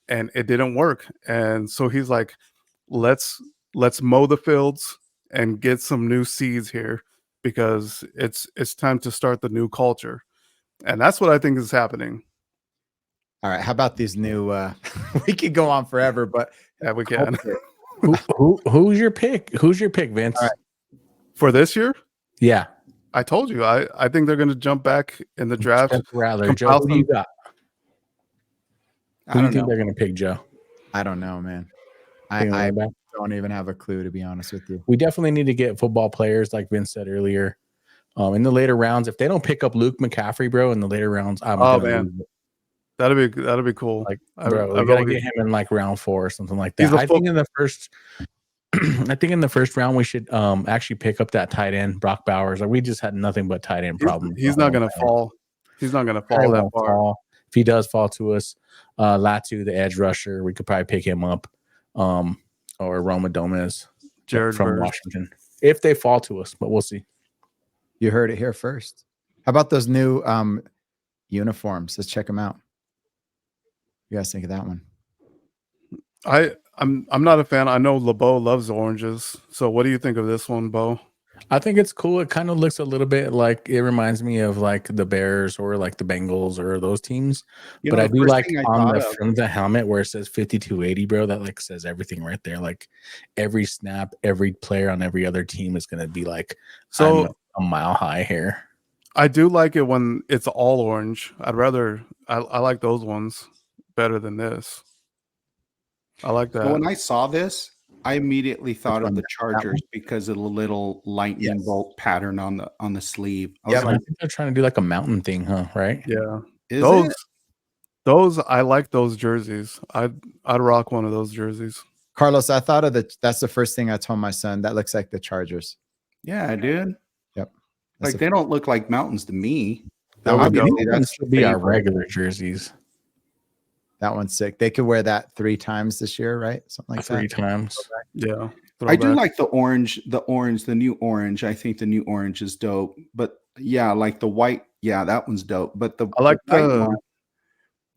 C: and it didn't work. And so he's like, let's mow the fields and get some new seeds here because it's time to start the new culture. And that's what I think is happening.
A: All right, how about these new? We could go on forever, but
C: Yeah, we can.
B: Who's your pick? Who's your pick, Vince?
A: All right.
C: For this year,
B: Yeah.
C: I told you, I think they're going to jump back in the draft.
B: Spencer Rattler. Joe, who do you got? Who
F: I
B: do you
F: don't
B: think
F: know.
B: they're going to pick, Joe?
A: I don't know, man.
B: Think
A: I
B: running back?
A: don't even have a clue, to be honest with you.
B: We definitely need to get football players, like Vince said earlier, in the later rounds. If they don't pick up Luke McCaffrey, bro, in the later rounds, I'm
C: Oh,
B: gonna
C: man.
B: lose it.
C: That'd be cool.
B: Like,
C: I
B: bro, we gotta get him in like round 4 or something like
C: He's
B: that.
C: a
B: I think in the first, I think in the first round we should actually pick up that tight end, Brock Bowers. Like we just had nothing but tight end problems.
C: He's not going to fall. He's not going to fall
B: Probably
C: that
B: won't
C: far.
B: fall. If he does fall to us, Latu, the edge rusher, we could probably pick him up, or Roma Gomez
C: Jared
B: from
C: Verse.
B: Washington if they fall to us. But we'll see.
A: You heard it here first. How about those new uniforms? Let's check them out. You guys think of that one?
C: I'm not a fan. I know LeBeau loves oranges. So what do you think of this one, Bo?
B: I think it's cool. It kind of looks a little bit like it reminds me of like the Bears or like the Bengals or those teams.
F: You
B: But
F: know,
B: I
F: the
B: do
F: first
B: like
F: thing I
B: on
F: thought
B: the
F: of-
B: front of the helmet where it says 5280, bro. That like says everything right there. Like every snap, every player on every other team is gonna be like
C: So
B: I'm a mile high here.
C: I do like it when it's all orange. I like those ones better than this. I like that.
F: So when I saw this, I immediately thought
A: one?
F: of the
A: That
F: Chargers because of the little lightning
A: Yes.
F: bolt pattern on the sleeve. I
A: Yep.
F: was
B: I
F: like,
B: think they're trying to do like a mountain thing, huh? Right?
C: Yeah.
F: is
C: Those
F: it?
C: those I like those jerseys. I'd rock one of those jerseys.
A: Carlos, I thought of that's the first thing I told my son. That looks like the Chargers.
F: Yeah, dude.
A: Yep.
F: Like they don't look like mountains to me.
C: There we go.
F: Obviously,
B: That
F: that's
B: should be our
F: favorite.
B: regular jerseys
A: That one's sick. They could wear that 3 times this year, right? Something like
B: 3
A: that.
B: times.
C: Yeah.
F: I do
C: Throwback.
F: like the new orange. I think the new orange is dope. But yeah, like the white, yeah, that one's dope. But
C: I like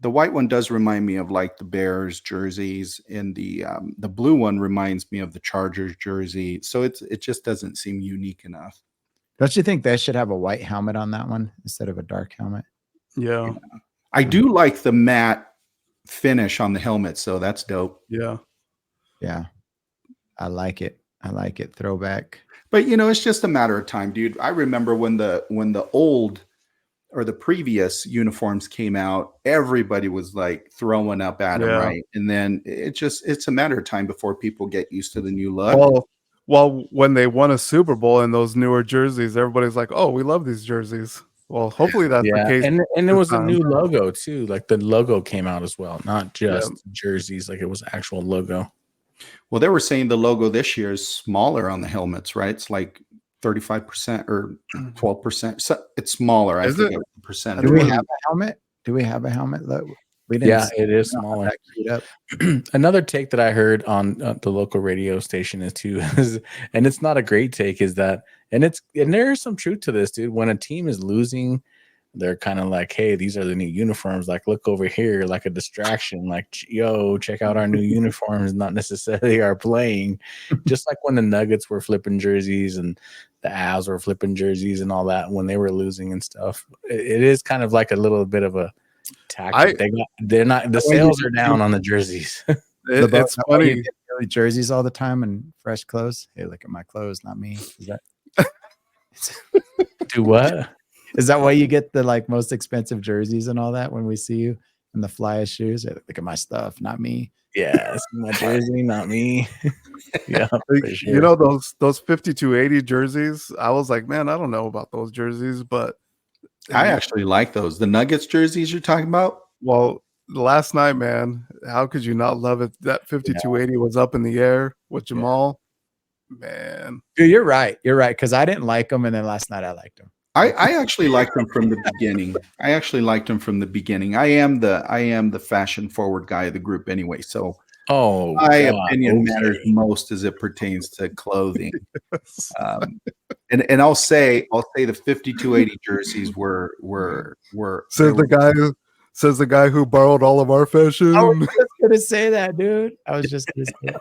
F: the white one does remind me of like the Bears jerseys, and the blue one reminds me of the Chargers jersey. So it just doesn't seem unique enough.
A: Don't you think they should have a white helmet on that one instead of a dark helmet?
C: Yeah.
F: I do like the matte finish on the helmet, so that's dope.
C: Yeah.
A: Yeah. I like it. I like it. Throwback.
F: But it's just a matter of time, dude. I remember when the old or the previous uniforms came out, everybody was like throwing up at them,
C: Yeah.
F: right? And then it's a matter of time before people get used to the new look.
C: Well, when they won a Super Bowl in those newer jerseys, everybody's like, "Oh, we love these jerseys." Well, hopefully that's the
B: Yeah,
C: case.
B: and it was a
C: time.
B: new logo too. Like the logo came out as well, not just jerseys. Like it was actual logo.
F: Well, they were saying the logo this year is smaller on the helmets, right? It's like 35% or 12%. So it's smaller. I
C: Is
F: think
C: it?
F: percent.
A: Do we have a helmet? Do we have a helmet? Look, we didn't.
B: Yeah, it is
A: not
B: smaller.
A: that queued up.
B: Another take that I heard on the local radio station is too, and it's not a great take, is that, and there is some truth to this, dude. When a team is losing, they're kind of like, hey, these are the new uniforms. Like, look over here, like a distraction. Like, yo, check out our new uniforms, not necessarily our playing. Just like when the Nuggets were flipping jerseys and the Avs were flipping jerseys and all that when they were losing and stuff. It is kind of like a little bit of a tactic. They're not, the sales are down on the jerseys.
C: It's
A: Why you
C: funny.
A: get Philly jerseys all the time and fresh clothes. Hey, look at my clothes, not me. Is
B: Do what?
A: that why you get the like most expensive jerseys and all that when we see you and the flyest shoes? Hey, look at my stuff, not me.
B: Yeah, it's my jersey, not me. Yeah, for sure.
C: You know those 5280 jerseys? I was like, man, I don't know about those jerseys, but
F: I actually like those. The Nuggets jerseys you're talking about?
C: well, last night, man, how could you not love it? That 5280 was up in the air with Jamal. Man.
A: Dude, you're right. You're right. Because I didn't like them, and then last night I liked them.
F: I actually liked them from the beginning. I am the fashion forward guy of the group anyway. So my opinion matters most as it pertains to clothing. And I'll say the 5280 jerseys were
C: Says the guy who borrowed all of our fashion.
A: I was just gonna say that, dude. I was just gonna say that.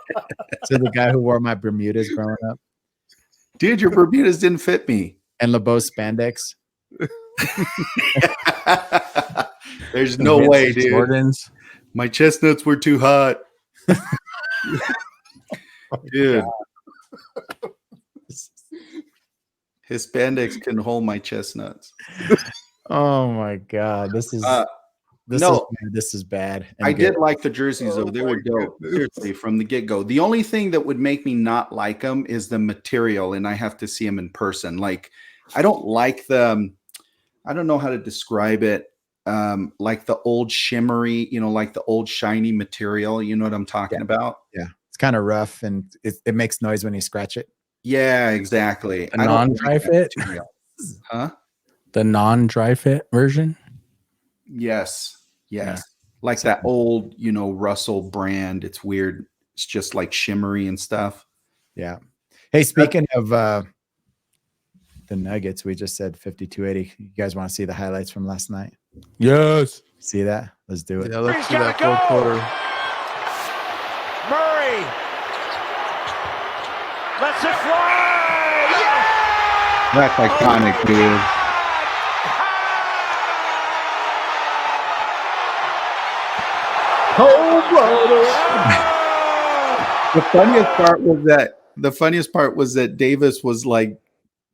A: So the guy who wore my Bermudas growing up
F: dude, your Bermudas didn't fit me.
A: and LeBeau spandex.
F: There's no way, dude.
B: Jordans.
F: My chestnuts were too hot. Dude. His spandex can hold my chestnuts.
A: Oh my god, this is bad.
F: I did like the jerseys though; they were dope. Seriously, from the get-go. The only thing that would make me not like them is the material, and I have to see them in person. Like, I don't like the. I don't know how to describe it. Like the old shimmery, like the old shiny material. You know what I'm talking about?
A: Yeah, it's kind of rough, and it makes noise when you scratch it.
F: Yeah, exactly.
B: The non-dry fit,
F: huh?
B: The non-dry fit version.
F: Yes. Like that old, Russell brand. It's weird. It's just like shimmery and stuff.
A: Yeah. Hey, speaking of the Nuggets, we just said 5280. You guys want to see the highlights from last night?
B: Yes.
A: See that? Let's do it.
C: Yeah, let's see that fourth quarter.
H: Murray lets it fly.
F: That's iconic, dude. The funniest part was that Davis was like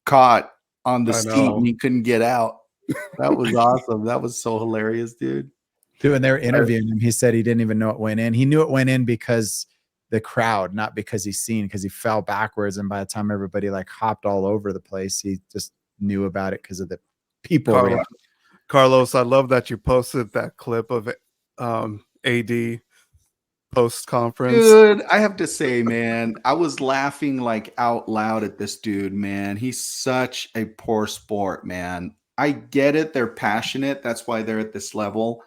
F: caught on the seat and he couldn't get out. That was awesome. That was so hilarious, dude.
A: Dude, when they were interviewing him, he said he didn't even know it went in. He knew it went in because the crowd, not because because he fell backwards. And by the time everybody like hopped all over the place, he just knew about it because of the people.
C: Carlos, I love that you posted that clip of AD post conference.
F: Dude, I have to say, man, I was laughing like out loud at this dude, man. He's such a poor sport, man. I get it. They're passionate. That's why they're at this level.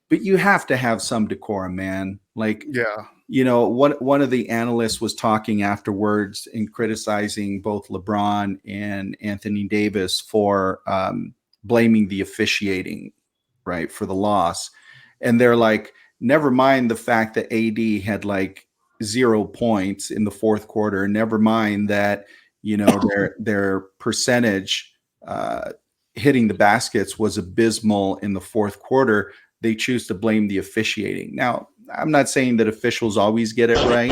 F: But you have to have some decorum, man. Like,
C: yeah.
F: One of the analysts was talking afterwards and criticizing both LeBron and Anthony Davis for blaming the officiating, right, for the loss. And they're like, never mind the fact that AD had like 0 points in the fourth quarter. Never mind that, their percentage hitting the baskets was abysmal in the fourth quarter. They choose to blame the officiating. Now, I'm not saying that officials always get it right.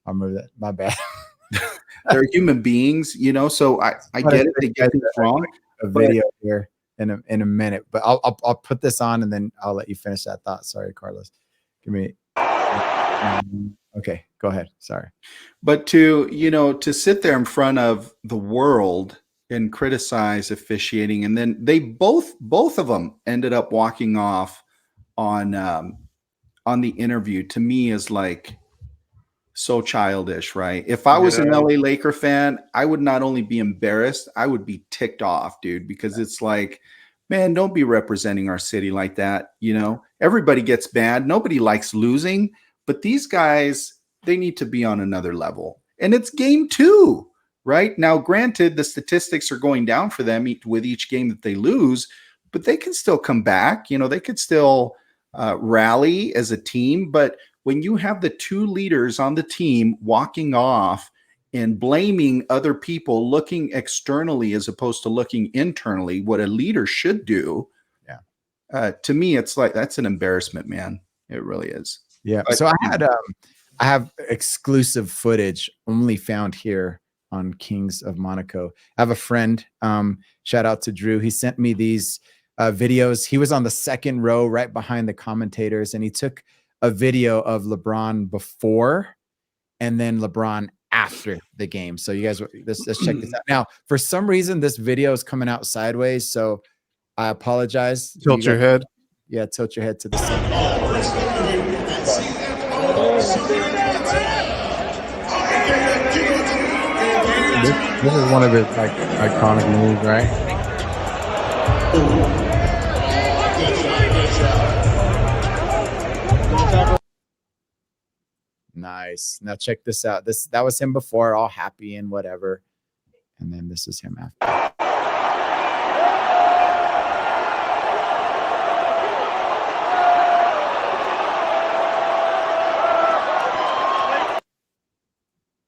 A: I'll move that. My bad.
F: They're human beings, so I get it. They get things wrong.
A: A video here in a minute, but I'll put this on and then I'll let you finish that thought. Sorry, Carlos. Give me. Okay, go ahead. Sorry.
F: But to sit there in front of the world and criticize officiating, and then they both of them ended up walking off on the interview, to me is like so childish, right? If I was an LA Laker fan, I would not only be embarrassed, I would be ticked off, dude, because it's like, Man, don't be representing our city like that. Everybody gets mad. Nobody likes losing, but these guys, they need to be on another level. And it's game 2, right? Now, granted, the statistics are going down for them with each game that they lose, but they can still come back. They could still rally as a team. But when you have the 2 leaders on the team walking off and blaming other people, looking externally as opposed to looking internally, what a leader should do. Yeah. To me, it's like, that's an embarrassment, man. It really is.
A: Yeah.
F: But,
A: So I have exclusive footage only found here on Kings of Monaco. I have a friend, shout out to Drew. He sent me these videos. He was on the second row right behind the commentators, and he took a video of LeBron before and then LeBron after the game. So you guys, let's check this out. Now, for some reason, this video is coming out sideways, so I apologize.
C: Tilt your head.
A: Yeah, tilt your head to the side.
B: This is one of his like iconic moves, right?
A: Nice. Now check this out. That was him before, all happy and whatever, and then this is him after.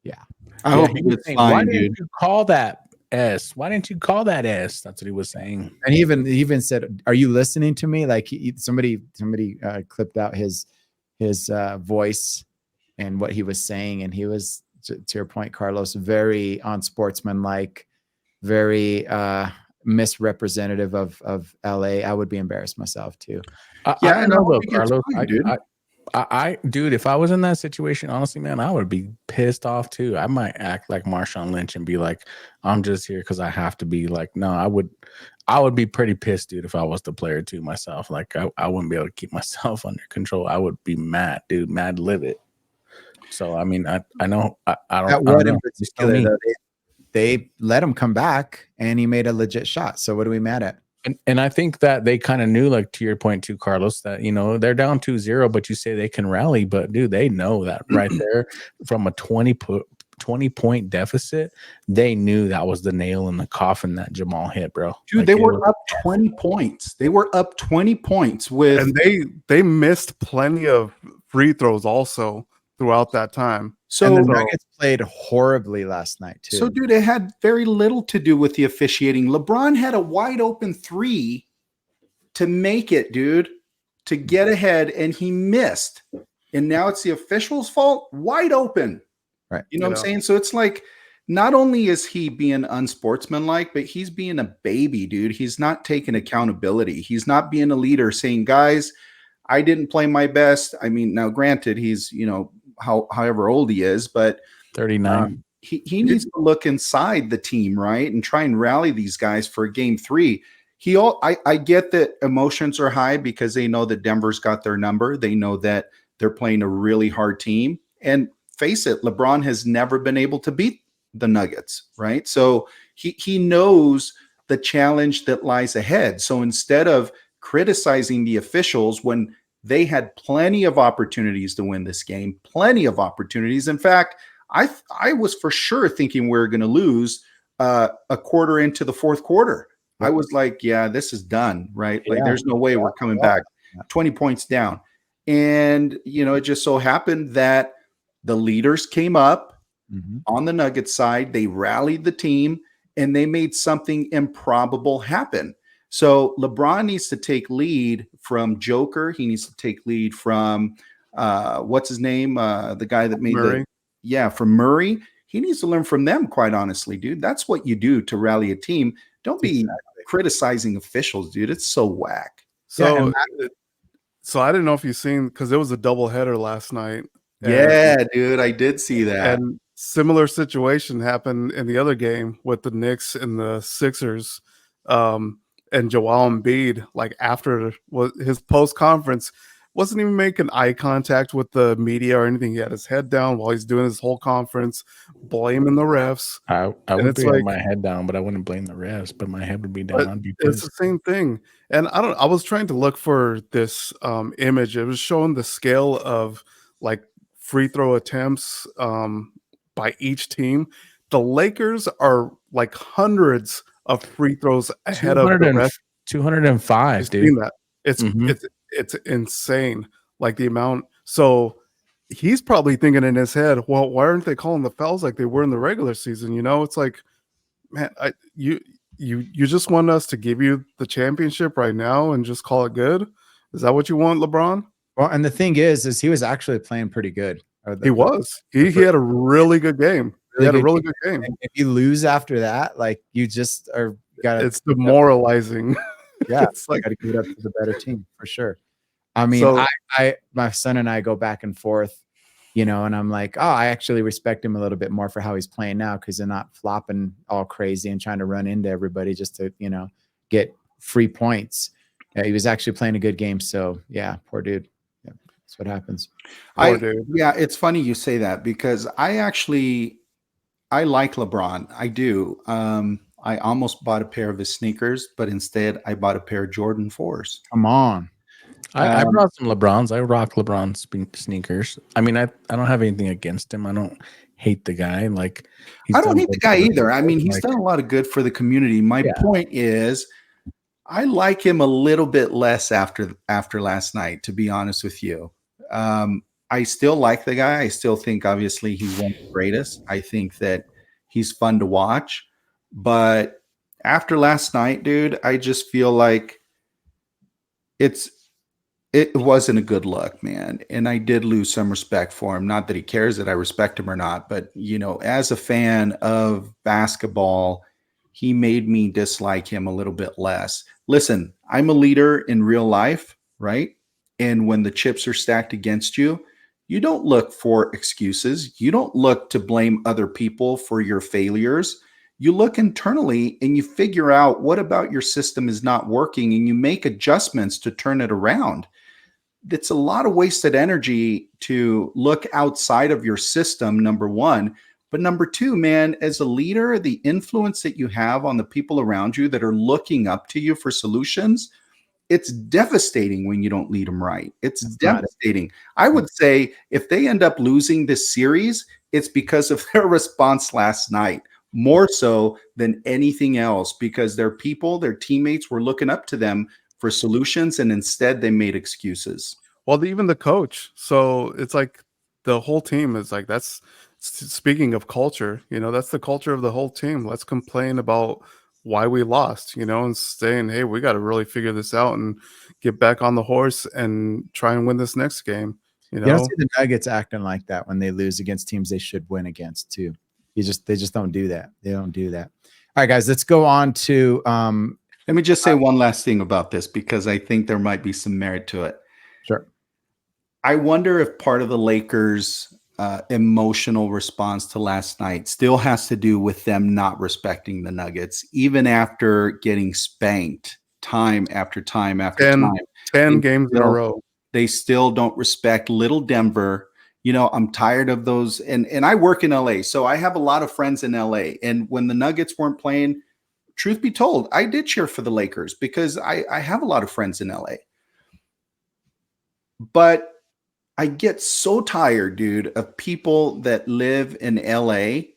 A: Yeah.
F: I hope it's
B: Why
F: fine,
B: didn't
F: dude.
B: you call that S? Why didn't you call that S? That's what he was saying.
A: And he even said, "Are you listening to me?" Like somebody clipped out his voice and what he was saying, and he was, to your point, Carlos, very unsportsmanlike, very misrepresentative of LA. I would be embarrassed myself too.
B: I know though, Carlos.
F: Fine, dude.
B: Dude, if I was in that situation, honestly, man, I would be pissed off too. I might act like Marshawn Lynch and be like, I'm just here because I have to be. Like, no, I would be pretty pissed, dude, if I was the player too myself. Like, I wouldn't be able to keep myself under control. I would be mad, dude, mad livid. So, I mean, I know, I don't.
A: At what
B: I don't
A: in
B: know.
A: particular, though, they let him come back, and he made a legit shot. So what are we mad at?
B: And I think that they kind of knew, like to your point too, Carlos, that, they're down 2-0, but you say they can rally, but dude, they know that right there from a 20-point deficit, they knew that was the nail in the coffin that Jamal hit, bro.
F: Dude,
B: Like,
F: they were up 20 points. They were up 20 points with,
C: And they missed plenty of free throws also throughout that time.
F: so
A: And the Nuggets played horribly last night too.
F: So, dude, it had very little to do with the officiating. LeBron had a wide open 3 to make it, dude, to get ahead, and he missed. And now it's the official's fault. Wide open.
A: Right.
F: You know what I'm saying? So it's like, not only is he being unsportsmanlike, but he's being a baby, dude. He's not taking accountability. He's not being a leader saying, guys, I didn't play my best. I mean, now granted, he's, however old he is, but
B: 39.
F: he needs to look inside the team, right, and try and rally these guys for game 3. I get that emotions are high because they know that Denver's got their number. They know that they're playing a really hard team. And face it, LeBron has never been able to beat the Nuggets, right? So he knows the challenge that lies ahead. So instead of criticizing the officials when they had plenty of opportunities to win this game, plenty of opportunities. In fact, I was for sure thinking we were going to lose a quarter into the fourth quarter. I was like, yeah, this is done, right? Like, there's no way we're coming back 20 points down. And, it just so happened that the leaders came up on the Nuggets side. They rallied the team, and they made something improbable happen. So LeBron needs to take lead from Joker. He needs to take lead from what's his name? The guy that made
C: Murray.
F: from Murray. He needs to learn from them, quite honestly, dude. That's what you do to rally a team. Don't be criticizing officials, dude. It's so whack.
C: So, so I didn't know if you've seen, because it was a doubleheader last night.
F: Yeah, dude, I did see that.
C: And similar situation happened in the other game with the Knicks and the Sixers. And Joel Embiid, like after his post conference, wasn't even making eye contact with the media or anything. He had his head down while he's doing his whole conference, blaming the refs.
B: I
C: And
B: would
C: it's
B: be
C: like,
B: have my head down, but I wouldn't blame the refs. But my head would be down.
C: but
B: I'd be
C: it's the
B: pissed.
C: same thing. And I was trying to look for this image. It was showing the scale of like free throw attempts by each team. The Lakers are like hundreds of free throws ahead of the rest.
B: 205,
C: I've
B: dude.
C: seen that.
B: Mhm.
C: It's insane, like the amount. So he's probably thinking in his head, well, why aren't they calling the fouls like they were in the regular season? You know, it's like, man, you just want us to give you the championship right now and just call it good? Is that what you want, LeBron?
A: Well, and the thing is he was actually playing pretty good.
C: He was. He had a really good game. He had a really good game.
A: And if you lose after that, like you just are got
C: It's demoralizing.
A: Yeah,
C: It's like,
A: got to give it up to the better team for sure. I mean,
C: So-
A: my son and I go back and forth, you know, and I'm like, oh, I actually respect him a little bit more for how he's playing now because they're not flopping all crazy and trying to run into everybody just to, you know, get free points. Yeah, he was actually playing a good game. So yeah, poor dude. Yeah, that's what happens.
C: Poor dude.
F: Yeah, it's funny you say that because I like LeBron. I do. I almost bought a pair of his sneakers, but instead I bought a pair of Jordan 4s.
A: Come on.
B: I brought some LeBrons. I rock LeBron sneakers. I mean, I don't have anything against him. I don't hate the guy. Like,
F: I don't hate the guy either. I mean, he's
B: like,
F: done a lot of good for the community. My point is, I like him a little bit less after last night, to be honest with you. I still like the guy. I still think, obviously, he's one of the greatest. I think that he's fun to watch. But after last night, dude, I just feel like it wasn't a good look, man. And I did lose some respect for him. Not that he cares that I respect him or not, but, you know, as a fan of basketball, he made me dislike him a little bit less. Listen, I'm a leader in real life, right? And when the chips are stacked against you, you don't look for excuses. You don't look to blame other people for your failures. You look internally and you figure out what about your system is not working and you make adjustments to turn it around. It's a lot of wasted energy to look outside of your system, number one. But number two, man, as a leader, the influence that you have on the people around you that are looking up to you for solutions, it's devastating when you don't lead them right. It's devastating. I would say if they end up losing this series, it's because of their response last night, more so than anything else, because their people, their teammates were looking up to them for solutions, and instead they made excuses.
C: Well, even the coach. So it's like the whole team is like, that's speaking of culture, you know, that's the culture of the whole team. Let's complain about why we lost, you know, and saying, hey, we got to really figure this out and get back on the horse and try and win this next game. You know,
A: You don't see the Nuggets acting like that when they lose against teams they should win against too. They just don't do that. They don't do that. All right, guys, let's go on to
F: Let me just say one last thing about this, because I think there might be some merit to it.
A: Sure.
F: I wonder if part of the Lakers' emotional response to last night still has to do with them not respecting the Nuggets, even after getting spanked time after time after time.
C: 10 games in a row.
F: They still don't respect little Denver. You know, I'm tired of those. And I work in LA, so I have a lot of friends in LA. And when the Nuggets weren't playing, truth be told, I did cheer for the Lakers because I have a lot of friends in LA. But I get so tired, dude, of people that live in LA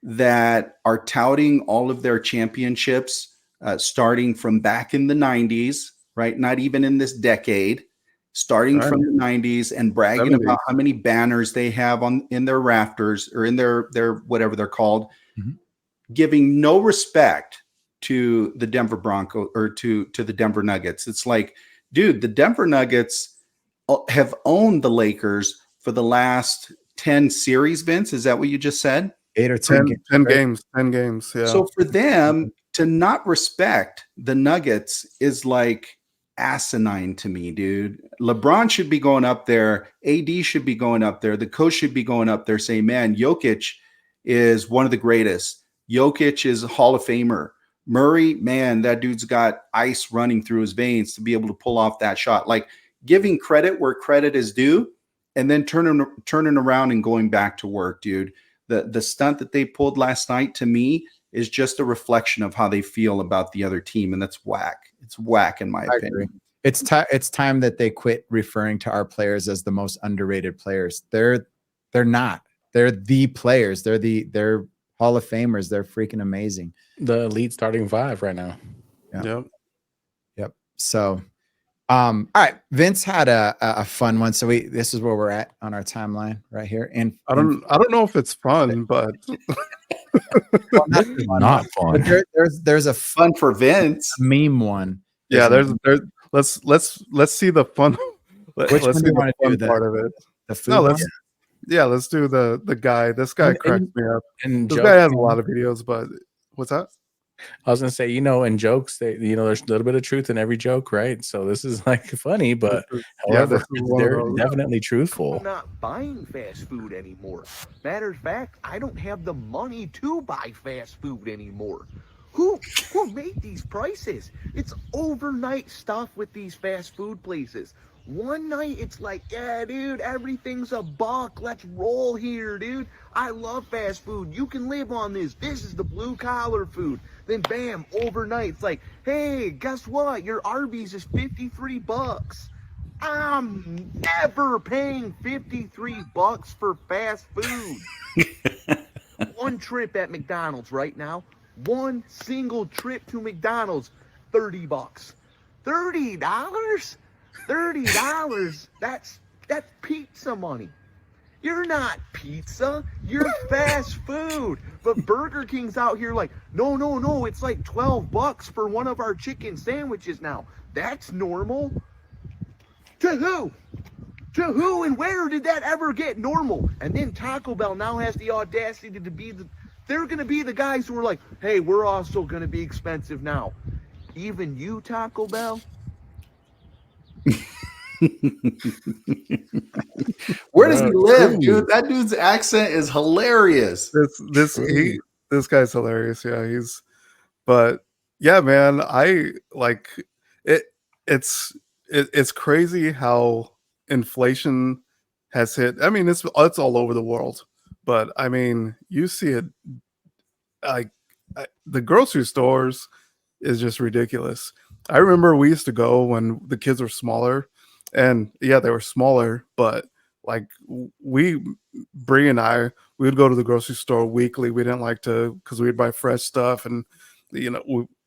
F: that are touting all of their championships, starting from back in the 90s, right? Not even in this decade, starting from the 90s, and bragging
C: 70s.
F: about how many banners they have in their rafters or in their whatever they're called, giving no respect to the Denver Broncos or to the Denver Nuggets. It's like, dude, the Denver Nuggets have owned the Lakers for the last 10 series, Vince. Is that what you just said?
A: 8 or 10
C: games. 10 games. Yeah.
F: So for them to not respect the Nuggets is like asinine to me, dude. LeBron should be going up there. AD should be going up there. The coach should be going up there saying, man, Jokic is one of the greatest. Jokic is a Hall of Famer. Murray, man, that dude's got ice running through his veins to be able to pull off that shot. Like, giving credit where credit is due, and then turning around and going back to work, dude. The stunt that they pulled last night, to me, is just a reflection of how they feel about the other team, and that's whack. It's whack in my opinion.
A: It's time that they quit referring to our players as the most underrated players. They're not. They're the players. They're Hall of Famers. They're freaking amazing.
B: The elite starting five right now.
A: Yeah. Yep. So, all right. Vince had a fun one. So this is where we're at on our timeline right here. And
C: I don't know if it's fun, but
A: well,
B: not fun.
A: But there's a
F: Fun for Vince.
A: meme one.
C: yeah, there's let's see the fun.
A: Which
C: Let's
A: one
C: see
A: do you
C: the
A: want to
C: fun
A: do?
C: part of it.
A: The food.
C: No,
A: one?
C: let's do the guy. This guy cracks me up.
B: And
C: This
B: jokes,
C: guy has a lot of videos, but what's that?
B: I was gonna say, in jokes, there's a little bit of truth in every joke, right? So this is like funny, but however,
C: this is one of
B: they're
C: those.
B: definitely truthful.
H: I'm not buying fast food anymore. Matter of fact, I don't have the money to buy fast food anymore. Who made these prices? It's overnight stuff with these fast food places. One night it's like, yeah, dude, everything's $1. Let's roll here, dude. I love fast food. You can live on this. This is the blue collar food. Then bam, overnight it's like, hey, guess what? Your Arby's is $53. I'm never paying $53 for fast food. One trip at McDonald's right now, one single trip to McDonald's, $30. $30? $30? That's pizza money. You're not pizza, you're fast food. But Burger King's out here like, no, it's like $12 for one of our chicken sandwiches now. That's normal. To who? To who and where did that ever get normal? And then Taco Bell now has the audacity to be they're gonna be the guys who are like, hey, we're also gonna be expensive now. Even you, Taco Bell?
F: Where does he live, dude? That dude's accent is hilarious.
C: This guy's hilarious. Yeah, but yeah, man, I like it. It's crazy how inflation has hit. I mean, it's all over the world, but I mean, you see it like the grocery stores is just ridiculous. I remember we used to go when the kids were smaller, and yeah, they were smaller, but like Bree and I, we would go to the grocery store weekly. We didn't like to, because we'd buy fresh stuff, and we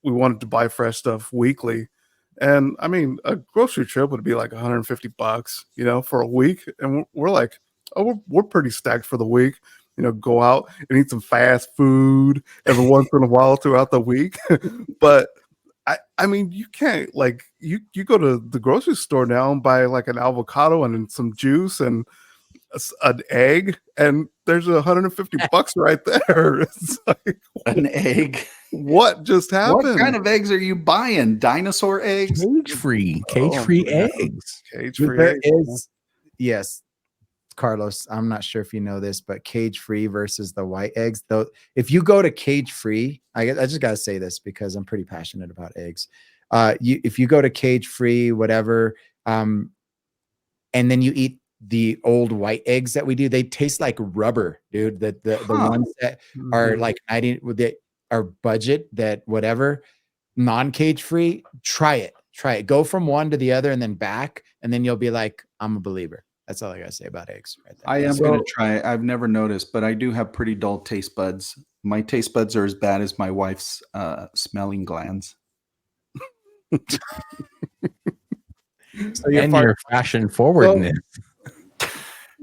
C: wanted to buy fresh stuff weekly. And I mean, a grocery trip would be like $150, for a week. And we're like, oh, we're pretty stacked for the week. Go out and eat some fast food every once in a while throughout the week. But I mean, you can't, like, you go to the grocery store now and buy like an avocado and some juice and an egg, and there's $150 right there. It's like,
F: An egg.
C: what just happened?
F: What kind of eggs are you buying? Dinosaur eggs?
B: Cage-free eggs.
C: Cage-free
A: There
C: eggs.
A: is, yes, Carlos, I'm not sure if you know this, but cage-free versus the white eggs. Though, if you go to cage-free, I just gotta say this because I'm pretty passionate about eggs. If you go to cage-free, whatever, and then you eat the old white eggs that we do, they taste like rubber, dude. The ones that are like that are budget, that whatever, non-cage free, try it. Go from one to the other and then back, and then you'll be like, I'm a believer. That's all I gotta say about eggs right there.
F: I am going to try it. I've never noticed, but I do have pretty dull taste buds. My taste buds are as bad as my wife's smelling glands.
A: So
B: Your fashion forwardness.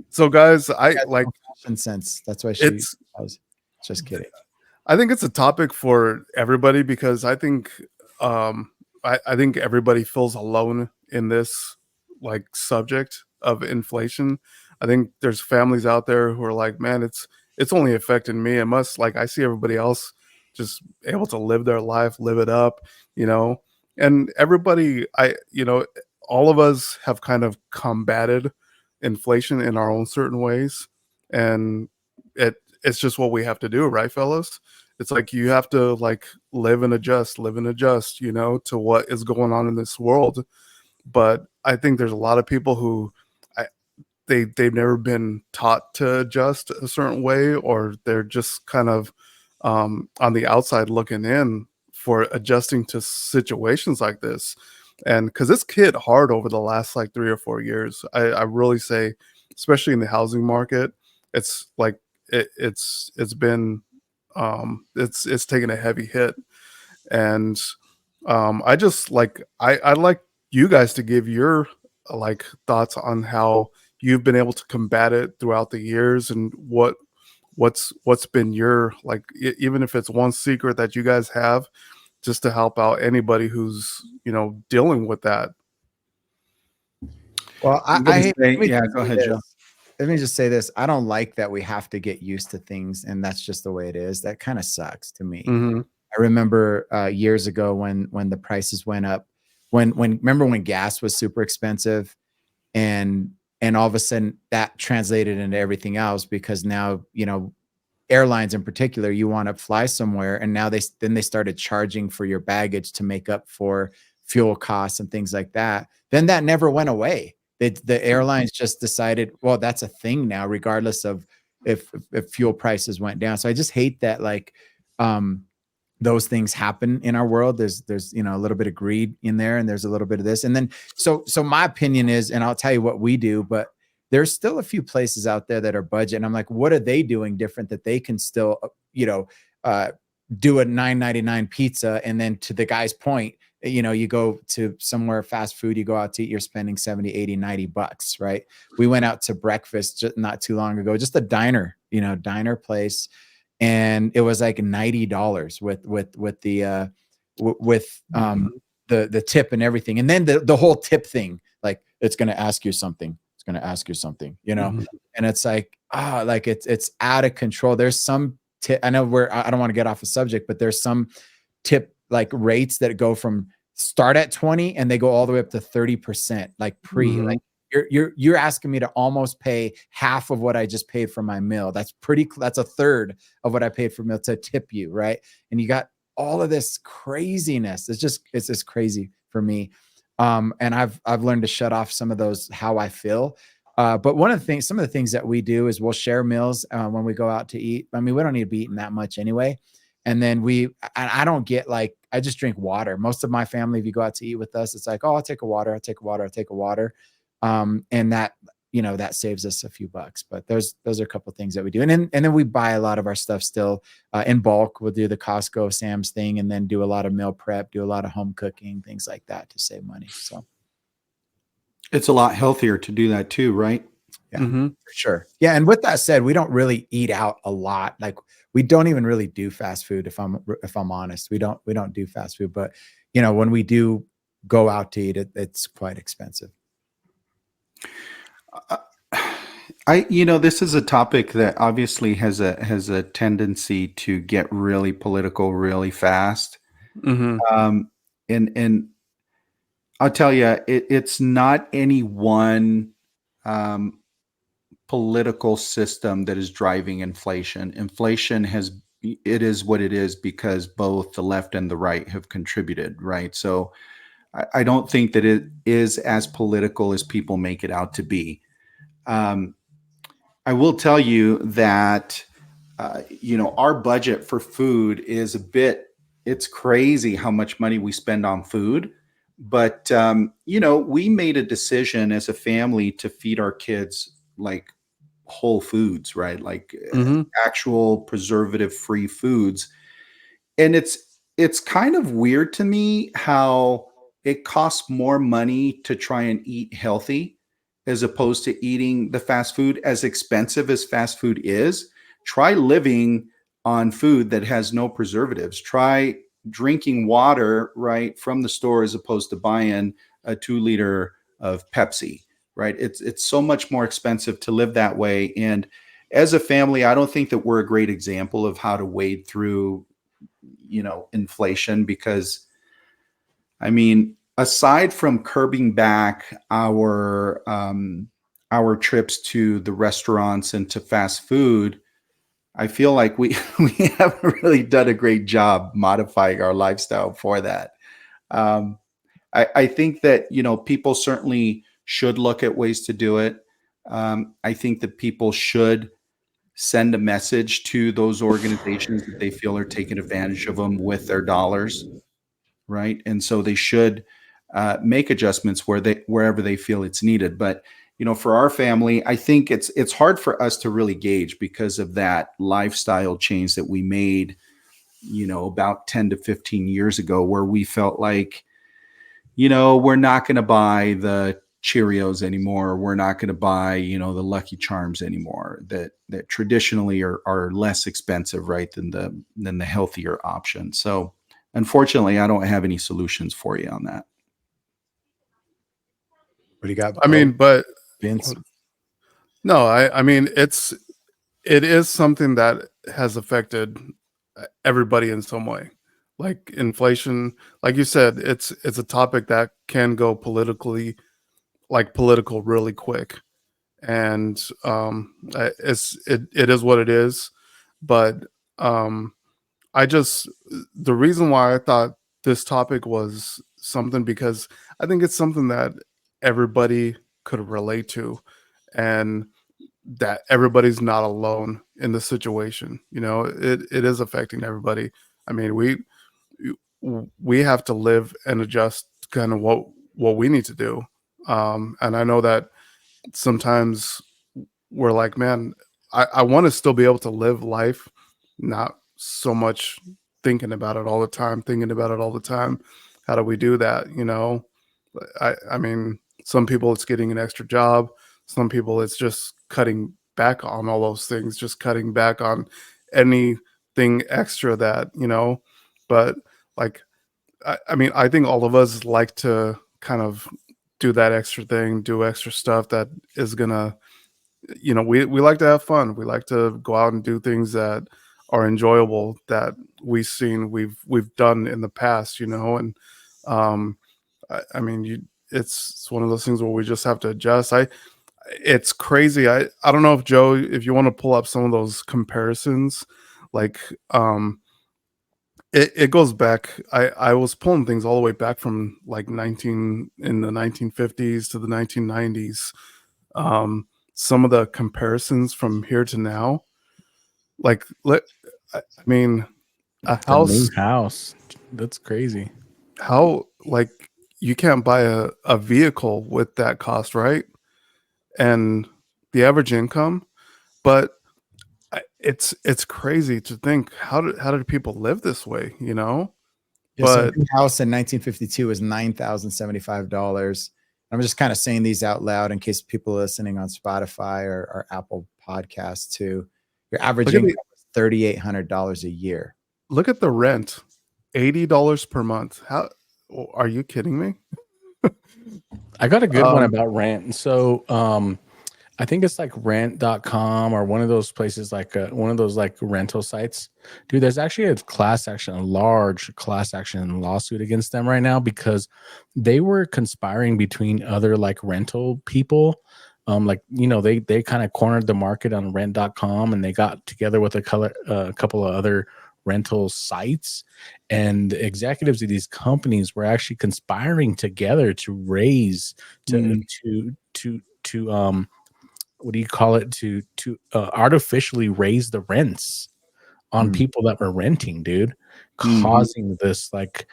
C: So guys, I like
A: fashion sense. That's why I was just kidding.
C: I think it's a topic for everybody, because I think I think everybody feels alone in this like subject of inflation. I think there's families out there who are like, man, it's only affecting me. It must, like, I see everybody else just able to live their life, live it up, and everybody, all of us have kind of combated inflation in our own certain ways, and it's just what we have to do, right, fellas? It's like you have to like live and adjust, to what is going on in this world. but I think there's a lot of people who they've never been taught to adjust a certain way, or they're just kind of on the outside looking in for adjusting to situations like this. And because it's hit hard over the last like 3 or 4 years, I really say, especially in the housing market, it's like it's been it's taken a heavy hit. And I just like I'd like you guys to give your like thoughts on how you've been able to combat it throughout the years, and what's been your like even if it's one secret that you guys have, just to help out anybody who's dealing with that.
A: Well,
F: I'm
A: I
F: gonna
A: hate.
F: say,
A: Let me
F: yeah,
A: just
F: go
A: say
F: ahead,
A: this.
F: Joe.
A: Let me just say this. I don't like that we have to get used to things, and that's just the way it is. That kind of sucks to me.
C: Mm-hmm.
A: I remember years ago when the prices went up. Remember when gas was super expensive, and all of a sudden that translated into everything else, because now airlines in particular, you want to fly somewhere, and now they started charging for your baggage to make up for fuel costs and things like that. Then that never went away. The airlines just decided, well, that's a thing now, regardless of if fuel prices went down. So I just hate that, like, those things happen in our world. There's a little bit of greed in there, and there's a little bit of this. And then so my opinion is, and I'll tell you what we do, but there's still a few places out there that are budget. And I'm like, what are they doing different that they can still, do a $9.99 pizza? And then to the guy's point, you go to somewhere fast food, you go out to eat, you're spending 70, 80, 90 bucks, right? We went out to breakfast just not too long ago, just a diner place. And it was like $90 with the tip and everything. And then the whole tip thing, like, it's going to ask you something. It's going to ask you something,
C: Mm-hmm.
A: and it's like, like it's out of control. There's some tip. I know I don't want to get off the subject, but there's some tip like rates that go from start at 20 and they go all the way up to 30%, like pre,
C: Mhm.
A: like you're asking me to almost pay half of what I just paid for my meal. That's a third of what I paid for meal to tip you, right? And you got all of this craziness. It's just crazy for me. And I've learned to shut off some of those how I feel. But some of the things that we do is we'll share meals when we go out to eat. I mean, we don't need to be eating that much anyway. And then I don't get, like, I just drink water. Most of my family, if you go out to eat with us, it's like, oh, I'll take a water. And that saves us a few bucks. But those are a couple of things that we do. And then we buy a lot of our stuff still in bulk. We'll do the Costco Sam's thing, and then do a lot of meal prep, do a lot of home cooking, things like that to save money. So
F: It's a lot healthier to do that too, right?
A: yeah,
C: Mhm.
A: for sure. Yeah. And with that said, we don't really eat out a lot. Like, we don't even really do fast food. If I'm honest, we don't do fast food, but when we do go out to eat, it's quite expensive.
F: This is a topic that obviously has a tendency to get really political really fast.
C: Mhm.
F: And I'll tell you, it's not any one political system that is driving inflation. It is what it is because both the left and the right have contributed, right? So I don't think that it is as political as people make it out to be. I will tell you that, our budget for food is it's crazy how much money we spend on food. But, we made a decision as a family to feed our kids like whole foods, right? Like
C: Mhm.
F: actual preservative free foods. And it's kind of weird to me how it costs more money to try and eat healthy as opposed to eating the fast food. As expensive as fast food is, try living on food that has no preservatives. Try drinking water right from the store as opposed to buying a 2 liter of Pepsi, right? It's so much more expensive to live that way. And as a family, I don't think that we're a great example of how to wade through inflation, because I mean, aside from curbing back our trips to the restaurants and to fast food, I feel like we haven't really done a great job modifying our lifestyle for that. I think that, people certainly should look at ways to do it. I think that people should send a message to those organizations that they feel are taking advantage of them with their dollars, right? And so they should make adjustments wherever they feel it's needed. But for our family, I think it's hard for us to really gauge because of that lifestyle change that we made, about 10 to 15 years ago, where we felt like, we're not going to buy the Cheerios anymore. We're not going to buy, the Lucky Charms anymore. That traditionally are less expensive, right, than the healthier option. So, unfortunately, I don't have any solutions for you on that.
A: What do you got?
C: I mean, but
B: Vince.
C: no, I mean, it is something that has affected everybody in some way. Like inflation, like you said, it's a topic that can go political really quick. And it is what it is. But I just the reason why I thought this topic was something, because I think it's something that everybody could relate to, and that everybody's not alone in the situation. It is affecting everybody. I mean, we have to live and adjust kind of what we need to do. And I know that sometimes we're like, man, I want to still be able to live life, not so much thinking about it all the time. How do we do that? I mean, some people it's getting an extra job. Some people it's just cutting back on all those things, just cutting back on anything extra that, but like, I mean, I think all of us like to kind of do that extra thing, do extra stuff that is gonna, we like to have fun. We like to go out and do things that are enjoyable, that we've done in the past, and I mean, it's one of those things where we just have to adjust. It's crazy. I don't know if Joe, if you want to pull up some of those comparisons, like it goes back. I was pulling things all the way back from like in the 1950s to the 1990s. Some of the comparisons from here to now, like I mean, a
B: The new
C: house,
B: house. That's crazy.
C: how, like, you can't buy a vehicle with that cost, right? And the average income, but it's crazy to think, how did people live this way,
A: Yeah, so
C: But
A: a new house in 1952 was $9,075. I'm just kind of saying these out loud in case people are listening on Spotify or Apple Podcasts too. Your average
C: Look at
A: income was $3,800 a year.
C: look at the rent, $80 per month. How, are you kidding me?
B: I got a good one about rent. So I think it's like rent.com or one of those places, like one of those like rental sites. Dude, there's actually a large class action lawsuit against them right now because they were conspiring between other like rental people. They kind of cornered the market on rent.com, and they got together with a couple of other rental sites, and the executives of these companies were actually conspiring together to raise what do you call it, to artificially raise the rents on people that were renting, dude, causing this like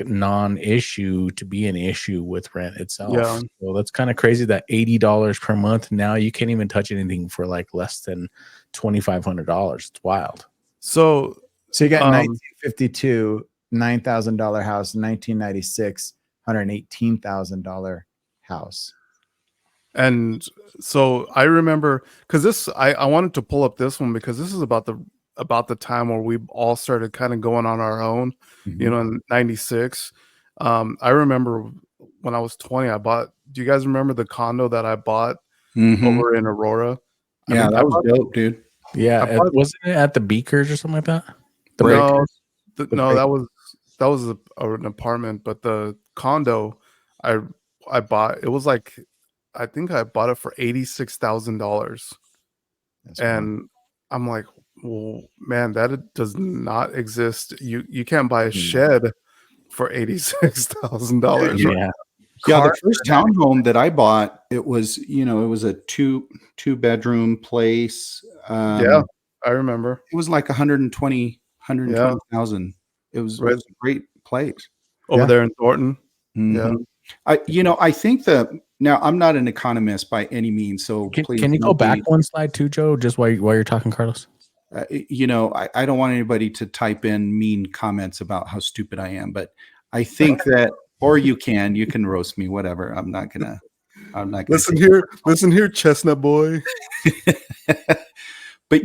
B: non-issue to be an issue with rent itself.
C: Yeah.
B: So that's kind of crazy that $80 per month now you can't even touch anything for like less than $2,500. It's wild.
C: So
A: you got 1952, $9,000 house, 1996, $118,000 house.
C: And so I remember, because I wanted to pull up this one because this is about the time where we all started kind of going on our own, in 96. I remember when I was 20, do you guys remember the condo that I bought over in Aurora?
F: Yeah, that was dope, dude.
B: Yeah, wasn't it at the Beakers or something like that?
C: No, that was an apartment, but the condo I bought, it was like, I think I bought it for $86,000, and I'm like, well, man, that does not exist. You can't buy a shed for $86,000.
B: Yeah.
F: Yeah,
A: Car-
F: the first townhome that I bought, it was, it was a two bedroom place.
C: Yeah, I remember.
F: It was like 120,000. It was
C: Right.
F: a great place.
C: Over
A: Yeah.
C: there in Thornton. Yeah.
F: Mhm. I think that now I'm not an economist by any means, so please
B: Can you go
F: don't
B: back
F: be-
B: one slide too, Joe? Just while you're talking, Carlos.
F: I don't want anybody to type in mean comments about how stupid I am, but I think that, or you can roast me, whatever. I'm not gonna
C: Listen
F: take it.
C: here, Chestnut Boy.
F: But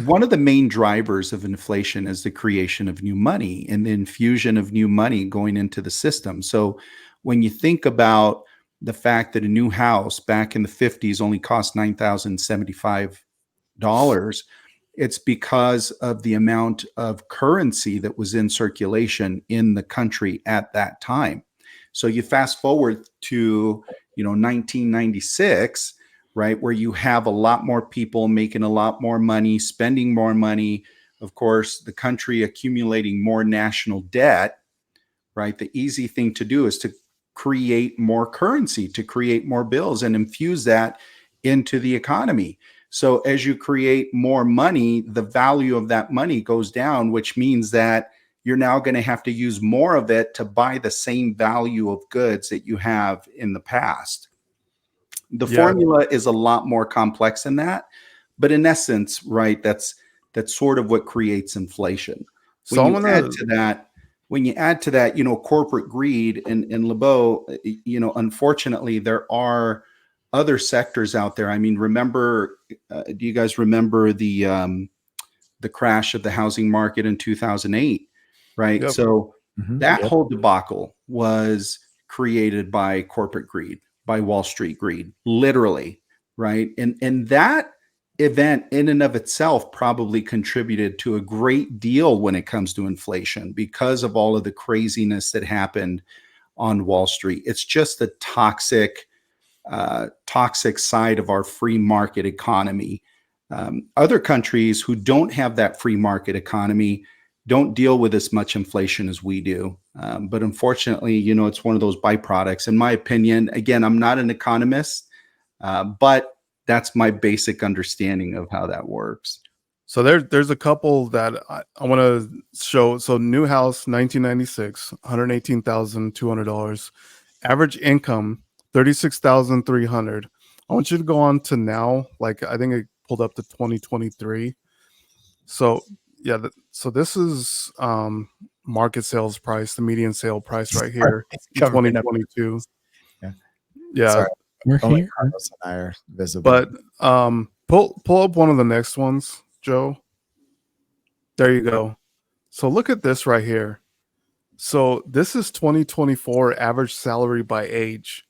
F: one of the main drivers of inflation is the creation of new money and the infusion of new money going into the system. So when you think about the fact that a new house back in the 50s only cost $9,075, it's because of the amount of currency that was in circulation in the country at that time. So you fast forward to 1996, right, where you have a lot more people making a lot more money, spending more money. Of course, the country accumulating more national debt, right? The easy thing to do is to create more currency, to create more bills and infuse that into the economy. So as you create more money, the value of that money goes down, which means that you're now going to have to use more of it to buy the same value of goods that you have in the past. The formula is a lot more complex than that, but in essence, right, that's sort of what creates inflation.
C: So
F: When you add to that, corporate greed and LeBeau, unfortunately, there are other sectors out there. I mean, remember, do you guys remember the crash of the housing market in 2008? Right.
C: Yep.
F: So that
B: Yep.
F: whole debacle was created by corporate greed, by Wall Street greed, literally. Right. And that event in and of itself probably contributed to a great deal when it comes to inflation because of all of the craziness that happened on Wall Street. It's just the toxic side of our free market economy. Other countries who don't have that free market economy don't deal with as much inflation as we do. But unfortunately, it's one of those byproducts. In my opinion, again, I'm not an economist, but that's my basic understanding of how that works.
C: So there's a couple that I want to show. So new house, 1996, $118,200. Average income, $36,300. I want you to go on to now. Like I think I pulled up to 2023. So yeah, so this is market sales price, the median sale price right here in
A: Covering up.
C: 2022.
A: Yeah.
C: Yeah.
A: Sorry.
B: We're
A: Only
B: here.
A: Carlos and I are visible.
C: But pull up one of the next ones, Joe. There you go. So look at this right here. So this is 2024 average salary by age.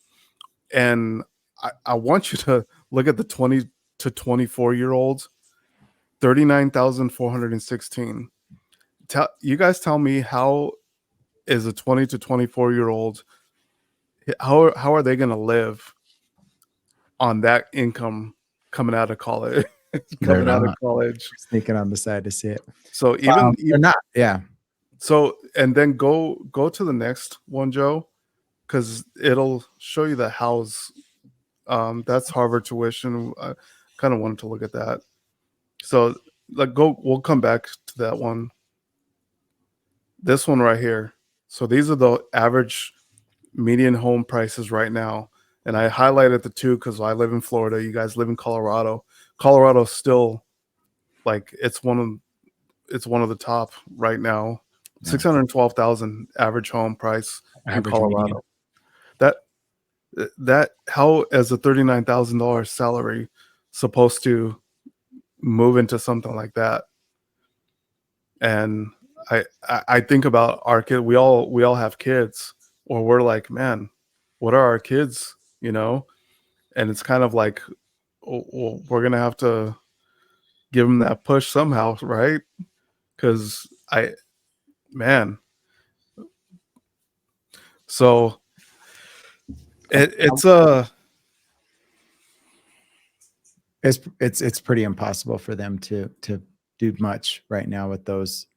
C: And I want you to look at the 20 to 24 year olds, 39,416. You guys tell me, how is a 20 to 24 year old, how are they going to live on that income coming out of college?
B: They're not.
A: Sneaking on the side to see it.
C: So
A: They're not. Yeah.
C: So, and then go to the next one, Joe, because it'll show you the house. That's Harvard tuition. I kind of wanted to look at that. So, we'll come back to that one. This one right here. So these are the average median home prices right now. And I highlighted the two because I live in Florida. You guys live in Colorado. Colorado's still like it's one of the top right now.
A: Yeah.
C: 612,000 average home price in
B: Average
C: Colorado. That how as a $39,000 salary supposed to move into something like that? And I think about our kid. We all have kids, or we're like, man, what are our kids? And it's kind of like, well, we're gonna have to give them that push somehow, right? Because so
A: It's pretty impossible for them to do much right now with those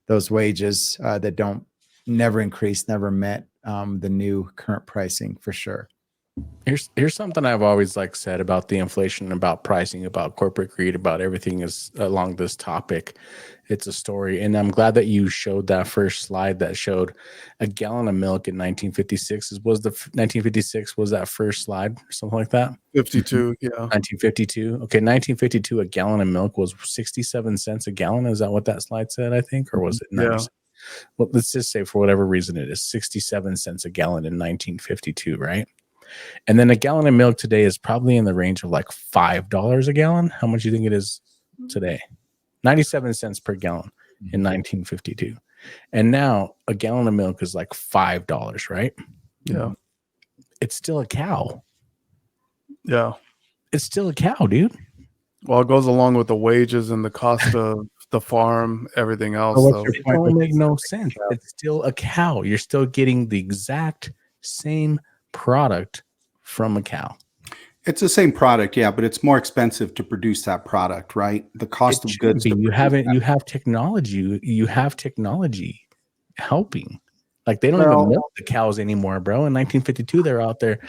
A: those wages that don't never increase, never met the new current pricing for sure.
B: Here's something I've always like said about the inflation, about pricing, about corporate greed, about everything is along this topic. It's a story, and I'm glad that you showed that first slide that showed a gallon of milk in 1956. Was the 1956 was that first slide or something like that?
C: 52, yeah.
B: 1952. Okay, 1952, a gallon of milk was 67 cents a gallon. Is that what that slide said? I think, or was it 90
C: Yeah.
B: cents? Well, let's just say for whatever reason it is 67 cents a gallon in 1952, right? And then a gallon of milk today is probably in the range of like $5 a gallon. How much do you think it is today? 97 cents per gallon in 1952. And now a gallon of milk is like $5, right?
C: Yeah.
B: It's still a cow.
C: Yeah.
B: It's still a cow, dude.
C: Well, it goes along with the wages and the cost of the farm, everything else.
A: what's
C: So
A: your
B: It
A: point
B: don't
A: with
B: make
A: this?
B: no sense. It's still a cow. You're still getting the exact same product from a cow.
F: It's the same product, yeah, but it's more expensive to produce that product, right? The cost
B: It
F: of
B: shouldn't
F: goods.
B: be.
F: to
B: You
F: produce
B: haven't.
F: that-
B: You have technology. You have technology helping. Like they don't
F: Well-
B: even milk the cows anymore, bro. In 1952, they're out there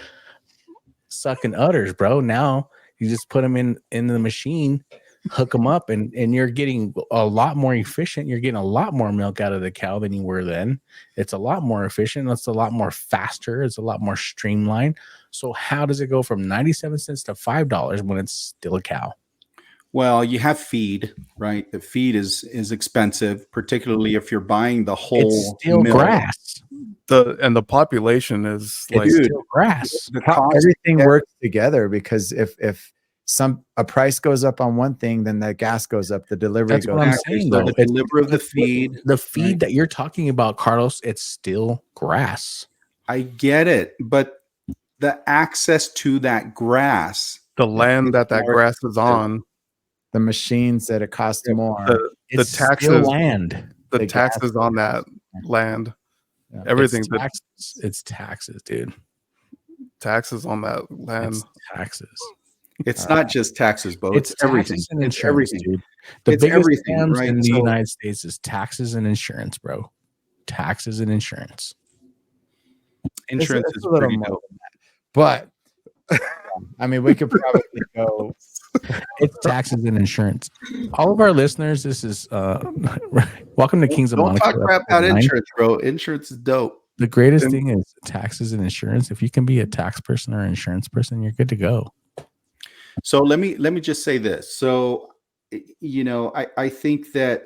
B: sucking udders, bro. Now you just put them in the machine, hook them up, and you're getting a lot more efficient. You're getting a lot more milk out of the cow than you were then. It's a lot more efficient. It's a lot more faster. It's a lot more streamlined. So how does it go from 97 cents to $5 when it's still a cow?
F: Well, you have feed, right? The feed is expensive, particularly if you're buying the whole
B: It's still
F: milk.
B: grass.
C: the population is like
B: It's
F: Dude,
B: still grass.
F: The
A: How
F: cost,
A: everything works together, because if a price goes up on one thing, then the gas goes up, the delivery
B: That's
A: goes
B: what I'm
A: up.
F: Exactly.
B: saying,
F: So
B: though.
F: the delivery of the feed,
B: The feed
F: right?
B: that you're talking about, Carlos, it's still grass.
F: I get it, but the access to that grass,
C: the land that
F: more
C: grass is on,
A: The machines that it costs more.
C: the
B: It's still
C: taxes,
B: land.
C: the
A: the gas
C: taxes on that land,
A: Yeah.
C: everything,
B: It's
C: the
B: taxes. It's taxes, dude.
C: taxes on that land.
B: It's taxes.
F: it's not just taxes, Bo. It's everything.
B: taxes and
F: It's
B: insurance,
F: everything.
B: dude. The
F: It's
B: biggest
F: everything,
B: scams
F: right?
B: in the
F: So-
B: United States is taxes and insurance, bro. Taxes and insurance.
F: Insurance
A: It's
F: is
A: a little
F: pretty
A: more
F: dope.
A: than that. But I mean, we could probably go.
B: It's taxes and insurance. All of our listeners, this is welcome to Kings of
F: Don't
B: Monaco.
F: talk crap about
B: episode 9.
F: insurance, bro. Insurance is dope.
B: The greatest
C: And-
B: thing is taxes and insurance. If you can be a tax person or an insurance person, you're good to go.
F: So let me just say this. So I think that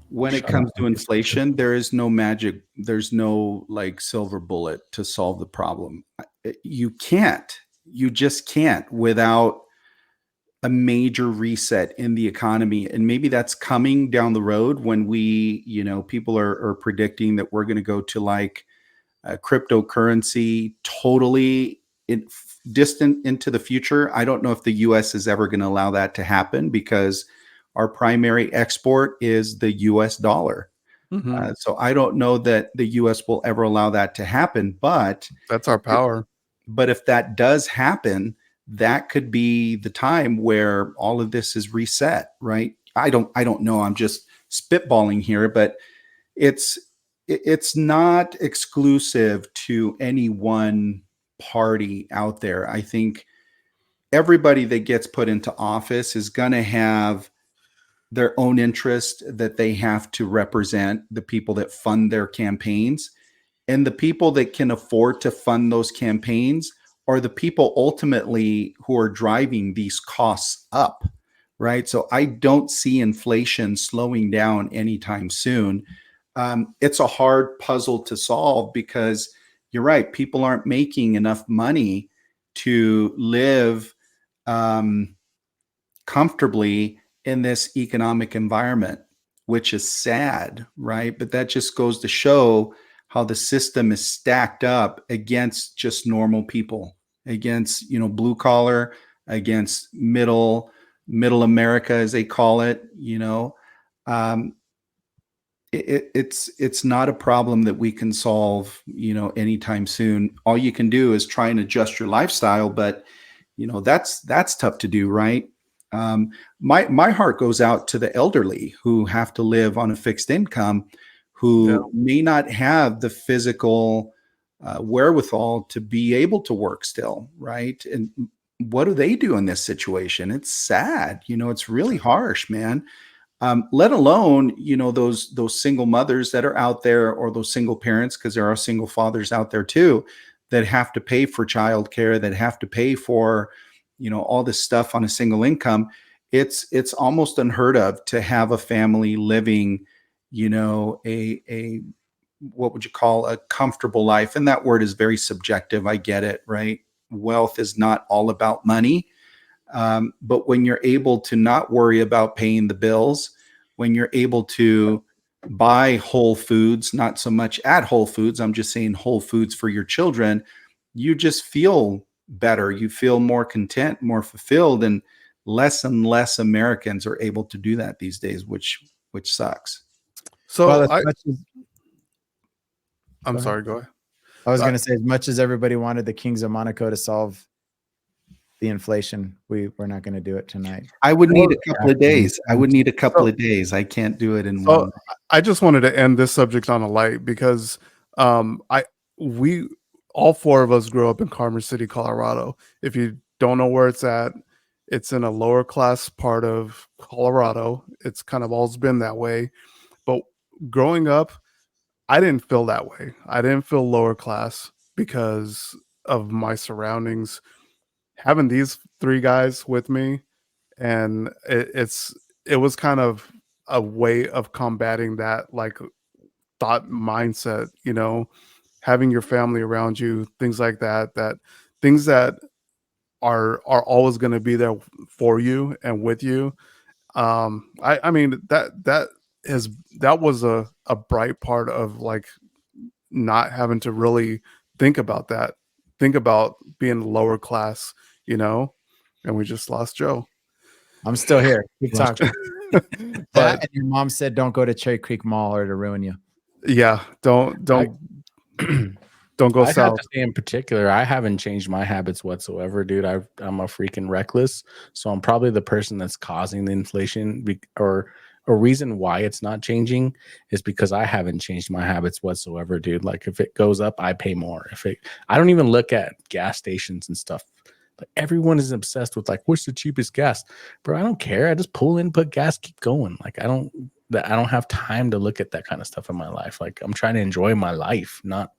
F: when it
B: Shut
F: comes
B: up.
F: to inflation, there is no magic. There's no like silver bullet to solve the problem. You can't. You just can't without a major reset in the economy. And maybe that's coming down the road when people are predicting that we're going to go to like cryptocurrency totally distant into the future. I don't know if the US is ever going to allow that to happen because our primary export is the US dollar.
C: Mhm.
F: So I don't know that the US will ever allow that to happen. But
C: That's our power.
F: if that does happen, that could be the time where all of this is reset, right? I don't know. I'm just spitballing here, but it's not exclusive to any one party out there. I think everybody that gets put into office is going to have their own interest that they have to represent, the people that fund their campaigns. And the people that can afford to fund those campaigns are the people ultimately who are driving these costs up, right? So I don't see inflation slowing down anytime soon. It's a hard puzzle to solve because you're right. People aren't making enough money to live comfortably in this economic environment, which is sad, right? But that just goes to show how the system is stacked up against just normal people, against blue collar, against middle America, as they call it. It's not a problem that we can solve anytime soon. All you can do is try and adjust your lifestyle, but that's tough to do, right? My heart goes out to the elderly who have to live on a fixed income. who may not have the physical wherewithal to be able to work still, right? And what do they do in this situation? It's sad. It's really harsh, man. Let alone, those single mothers that are out there, or those single parents, because there are single fathers out there too, that have to pay for childcare, that have to pay for, all this stuff on a single income. It's almost unheard of to have a family living, a what would you call a comfortable life? And that word is very subjective. I get it, right? Wealth is not all about money. But when you're able to not worry about paying the bills, when you're able to buy whole foods, not so much at Whole Foods, I'm just saying whole foods for your children, you just feel better. You feel more content, more fulfilled, and less Americans are able to do that these days, which sucks.
C: So
A: Well,
C: I'm sorry, go ahead.
A: I was going to say, as much as everybody wanted the Kings of Monaco to solve the inflation, we're not going to do it tonight.
F: I would need a couple of days. I can't do it in one.
C: I just wanted to end this subject on a light, because we all four of us grew up in Commerce City, Colorado. If you don't know where it's at, it's in a lower class part of Colorado. It's kind of always been that way. But growing up, I didn't feel that way. I didn't feel lower class because of my surroundings. Having these three guys with me, and it was kind of a way of combating that like thought mindset, having your family around you, things like that things that are always going to be there for you and with you. I mean that was a bright part of like not having to really think about being lower class, and we just lost Joe.
A: I'm still here. Keep talking. But and your mom said, "Don't go to Cherry Creek Mall or to ruin you."
C: Yeah, don't go
B: I
C: south.
B: have to say in particular, I haven't changed my habits whatsoever, dude. I'm a freaking reckless, so I'm probably the person that's causing the inflation, or a reason why it's not changing is because I haven't changed my habits whatsoever, dude. Like if it goes up, I pay more. I don't even look at gas stations and stuff. Like everyone is obsessed with like, what's the cheapest gas, bro? I don't care. I just pull in, put gas, keep going. Like I don't have time to look at that kind of stuff in my life. Like I'm trying to enjoy my life, not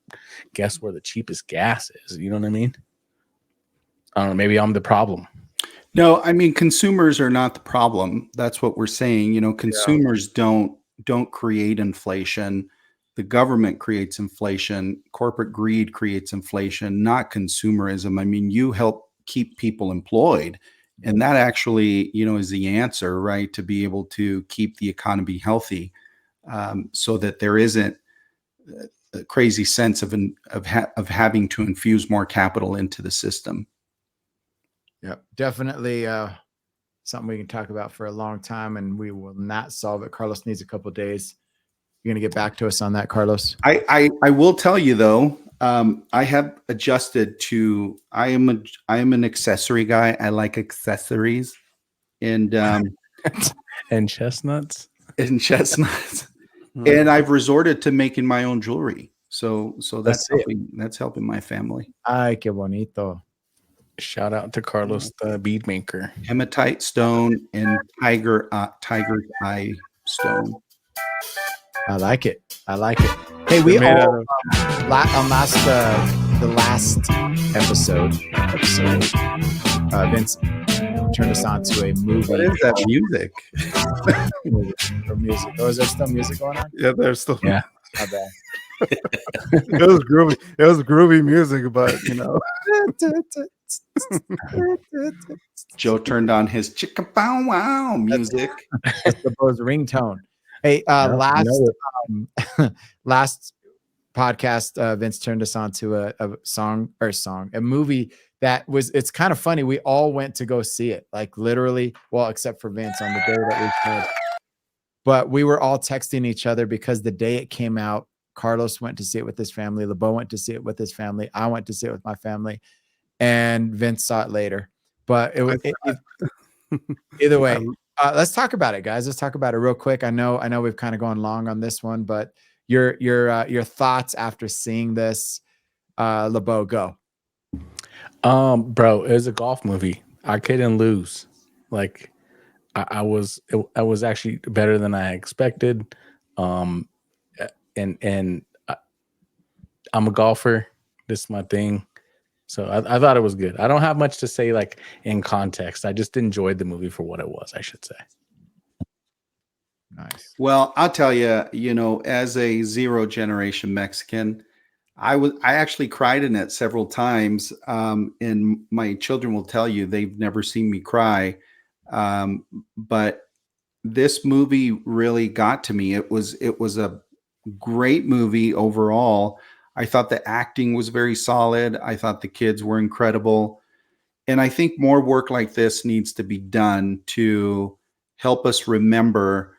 B: guess where the cheapest gas is. You know what I mean? I don't know. Maybe I'm the problem.
F: No, I mean, consumers are not the problem. That's what we're saying. Consumers don't create inflation. The government creates inflation. Corporate greed creates inflation, not consumerism. I mean, you help keep people employed. And that actually, is the answer, right? To be able to keep the economy healthy, so that there isn't a crazy sense of having to infuse more capital into the system.
A: Yep, definitely something we can talk about for a long time, and we will not solve it. Carlos needs a couple of days. You're gonna get back to us on that, Carlos.
F: I will tell you though, I have adjusted to. I am an accessory guy. I like accessories, and
B: and chestnuts.
F: And I've resorted to making my own jewelry. So that's helping my family.
A: Ay, qué bonito.
B: Shout out to Carlos, the bead maker.
F: Hematite stone and tiger's eye stone.
A: I like it. Hey, we all on the last episode, Vince turned us on to a movie.
F: What is that music?
A: Music. Oh, is there still music going on?
C: Yeah, there's still.
B: Yeah.
A: Not bad.
C: It was groovy. It was groovy music, but
F: Joe turned on his chicka bow wow music.
A: That's the Bose ringtone. Hey, last podcast, Vince turned us on to a movie that was. It's kind of funny. We all went to go see it, like literally. Well, except for Vince on the day that we said. But we were all texting each other because the day it came out, Carlos went to see it with his family. LeBeau went to see it with his family. I went to see it with my family, and Vince saw it later. But either way, let's talk about it, guys. Let's talk about it real quick. I know we've kind of gone long on this one, but your thoughts after seeing this. LeBeau, go.
B: Bro, it was a golf movie. I couldn't lose. Like I was actually better than I expected. Um, and I'm a golfer. This is my thing. So I thought it was good. I don't have much to say like in context. I just enjoyed the movie for what it was, I should say.
A: Nice.
F: Well, I'll tell you, you know, as a zero generation Mexican, I actually cried in it several times. And my children will tell you they've never seen me cry. But this movie really got to me. It was a great movie overall. I thought the acting was very solid. I thought the kids were incredible. And I think more work like this needs to be done to help us remember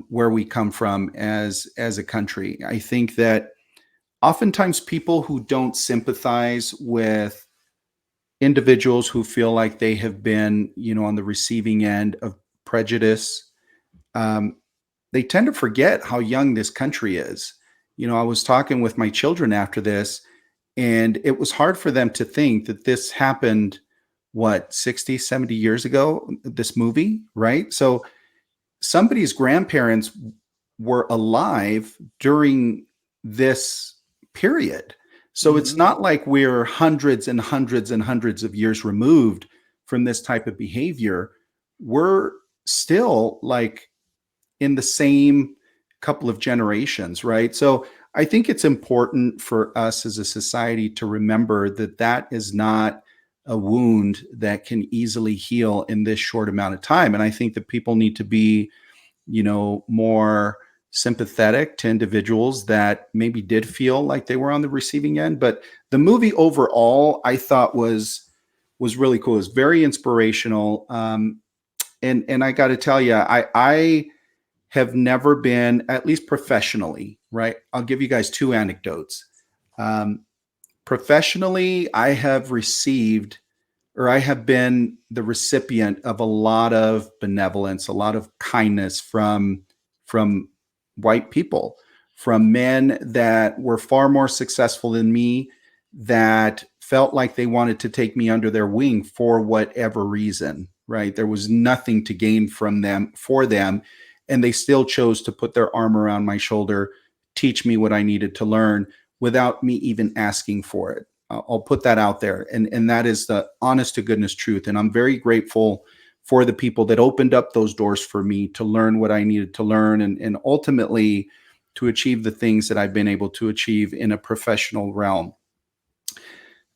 F: where we come from as a country. I think that oftentimes people who don't sympathize with individuals who feel like they have been, you know, on the receiving end of prejudice, they tend to forget how young this country is. You know, I was talking with my children after this, and it was hard for them to think that this happened, what, 60, 70 years ago, this movie, right? So somebody's grandparents were alive during this period. So it's not like we're hundreds and hundreds and hundreds of years removed from this type of behavior. We're still like in the same couple of generations, right? So I think it's important for us as a society to remember that that is not a wound that can easily heal in this short amount of time. And I think that people need to be, you know, more sympathetic to individuals that maybe did feel like they were on the receiving end. But the movie overall, I thought was really cool. It was very inspirational. And I got to tell you, I have never been, at least professionally, right? I'll give you guys two anecdotes. Professionally, I have received, or I have been the recipient of a lot of benevolence, a lot of kindness from white people, from men that were far more successful than me, that felt like they wanted to take me under their wing for whatever reason, right? There was nothing to gain from them, for them, and they still chose to put their arm around my shoulder, teach me what I needed to learn without me even asking for it. I'll put that out there. And that is the honest to goodness truth. And I'm very grateful for the people that opened up those doors for me to learn what I needed to learn, and ultimately to achieve the things that I've been able to achieve in a professional realm.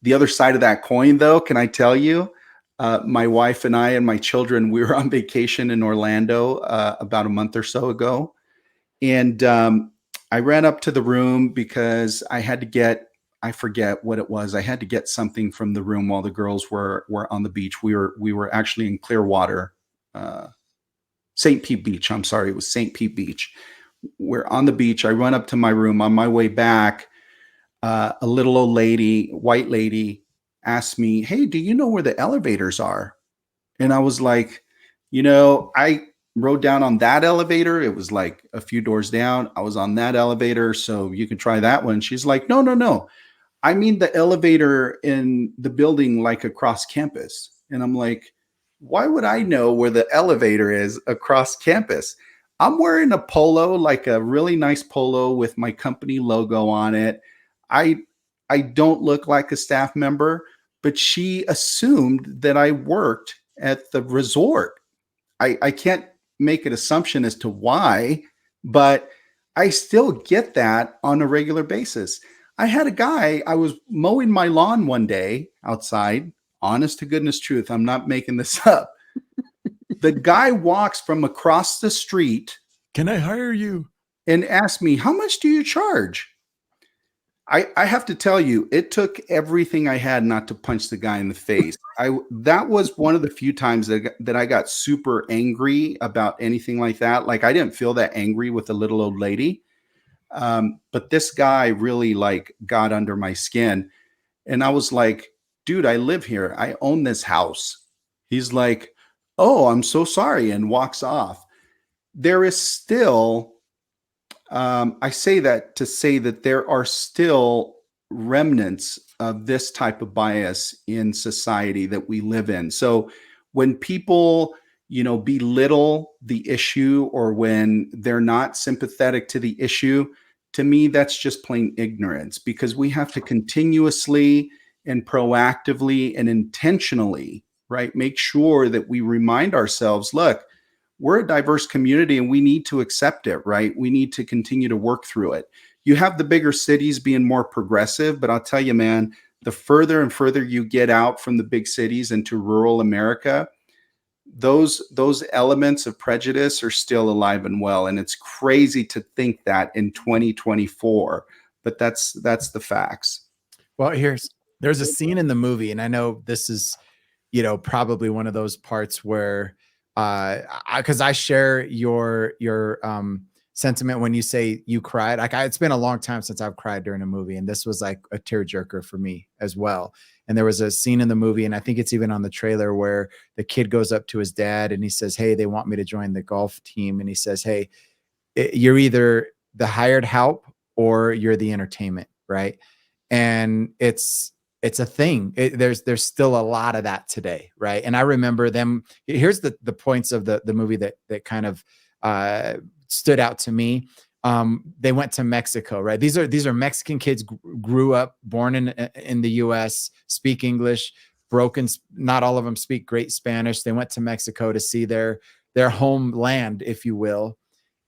F: The other side of that coin, though, can I tell you, my wife and I and my children, we were on vacation in Orlando about a month or so ago. And I ran up to the room because I had to get, I forget what it was. I had to get something from the room while the girls were on the beach. We were actually in Clearwater, St. Pete Beach. I'm sorry, it was St. Pete Beach. We're on the beach. I run up to my room. On my way back, a little old lady, white lady, asked me, "Hey, do you know where the elevators are?" And I was like, you know, I rode down on that elevator. It was like a few doors down. I was on that elevator, so you can try that one. She's like, no, no, no. I mean the elevator in the building like across campus. And I'm like, why would I know where the elevator is across campus? I'm wearing a polo, like a really nice polo with my company logo on it. I don't look like a staff member, but she assumed that I worked at the resort. I can't make an assumption as to why, but I still get that on a regular basis. I had a guy, I was mowing my lawn one day outside, honest to goodness truth, I'm not making this up. The guy walks from across the street.
I: Can I hire you?
F: And asks me, how much do you charge? I have to tell you, it took everything I had not to punch the guy in the face. That was one of the few times that I got super angry about anything like that. Like, I didn't feel that angry with the little old lady. But this guy really like got under my skin. And I was like, dude, I live here. I own this house. He's like, oh, I'm so sorry, and walks off. There is still I say that to say that there are still remnants of this type of bias in society that we live in. So when people, belittle the issue, or when they're not sympathetic to the issue, to me, that's just plain ignorance, because we have to continuously and proactively and intentionally, right, make sure that we remind ourselves, look, we're a diverse community and we need to accept it, right? We need to continue to work through it. You have the bigger cities being more progressive, but I'll tell you, man, the further and further you get out from the big cities into rural America, those elements of prejudice are still alive and well. And it's crazy to think that in 2024, but that's the facts.
A: Well, there's a scene in the movie, and I know this is, probably one of those parts where, because I share your sentiment when you say you cried. Like, it's been a long time since I've cried during a movie, and this was like a tearjerker for me as well. And there was a scene in the movie, and I think it's even on the trailer, where the kid goes up to his dad and he says, "Hey, they want me to join the golf team," and he says, "Hey, you're either the hired help or you're the entertainment," right? And it's a thing. There's still a lot of that today, right? And I remember them. Here's the points of the movie that kind of stood out to me. They went to Mexico, right? These are Mexican kids, grew up, born in the U.S., speak English, broken. Not all of them speak great Spanish. They went to Mexico to see their homeland, if you will,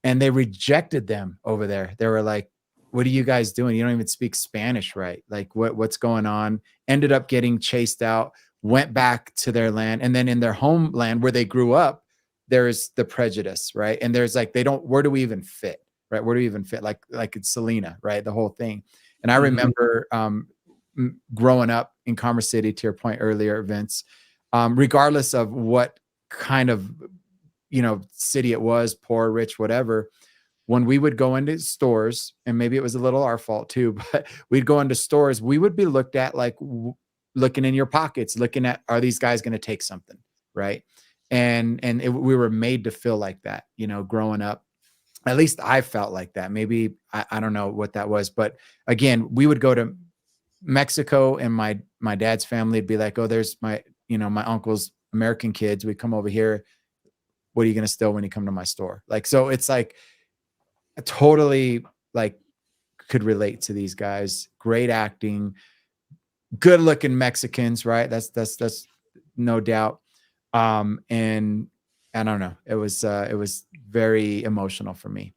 A: and they rejected them over there. They were like, "What are you guys doing? You don't even speak Spanish, right? Like, what's going on?" Ended up getting chased out, went back to their land, and then in their homeland where they grew up, there's the prejudice, right? And there's like, where do we even fit, right? Where do we even fit? Like it's Selena, right? The whole thing. And I remember growing up in Commerce City, to your point earlier, Vince, regardless of what kind of city it was, poor, rich, whatever. When we would go into stores, and maybe it was a little our fault too, but we'd go into stores, we would be looked at like looking in your pockets, looking at, are these guys going to take something, right? And we were made to feel like that, growing up. At least I felt like that. Maybe I don't know what that was, but again, we would go to Mexico, and my dad's family would be like, "Oh, there's my uncle's American kids. We come over here. What are you going to steal when you come to my store?" Like, so it's like, totally like could relate to these guys. Great acting, good looking Mexicans, right? That's no doubt. And I don't know, it was very emotional for me.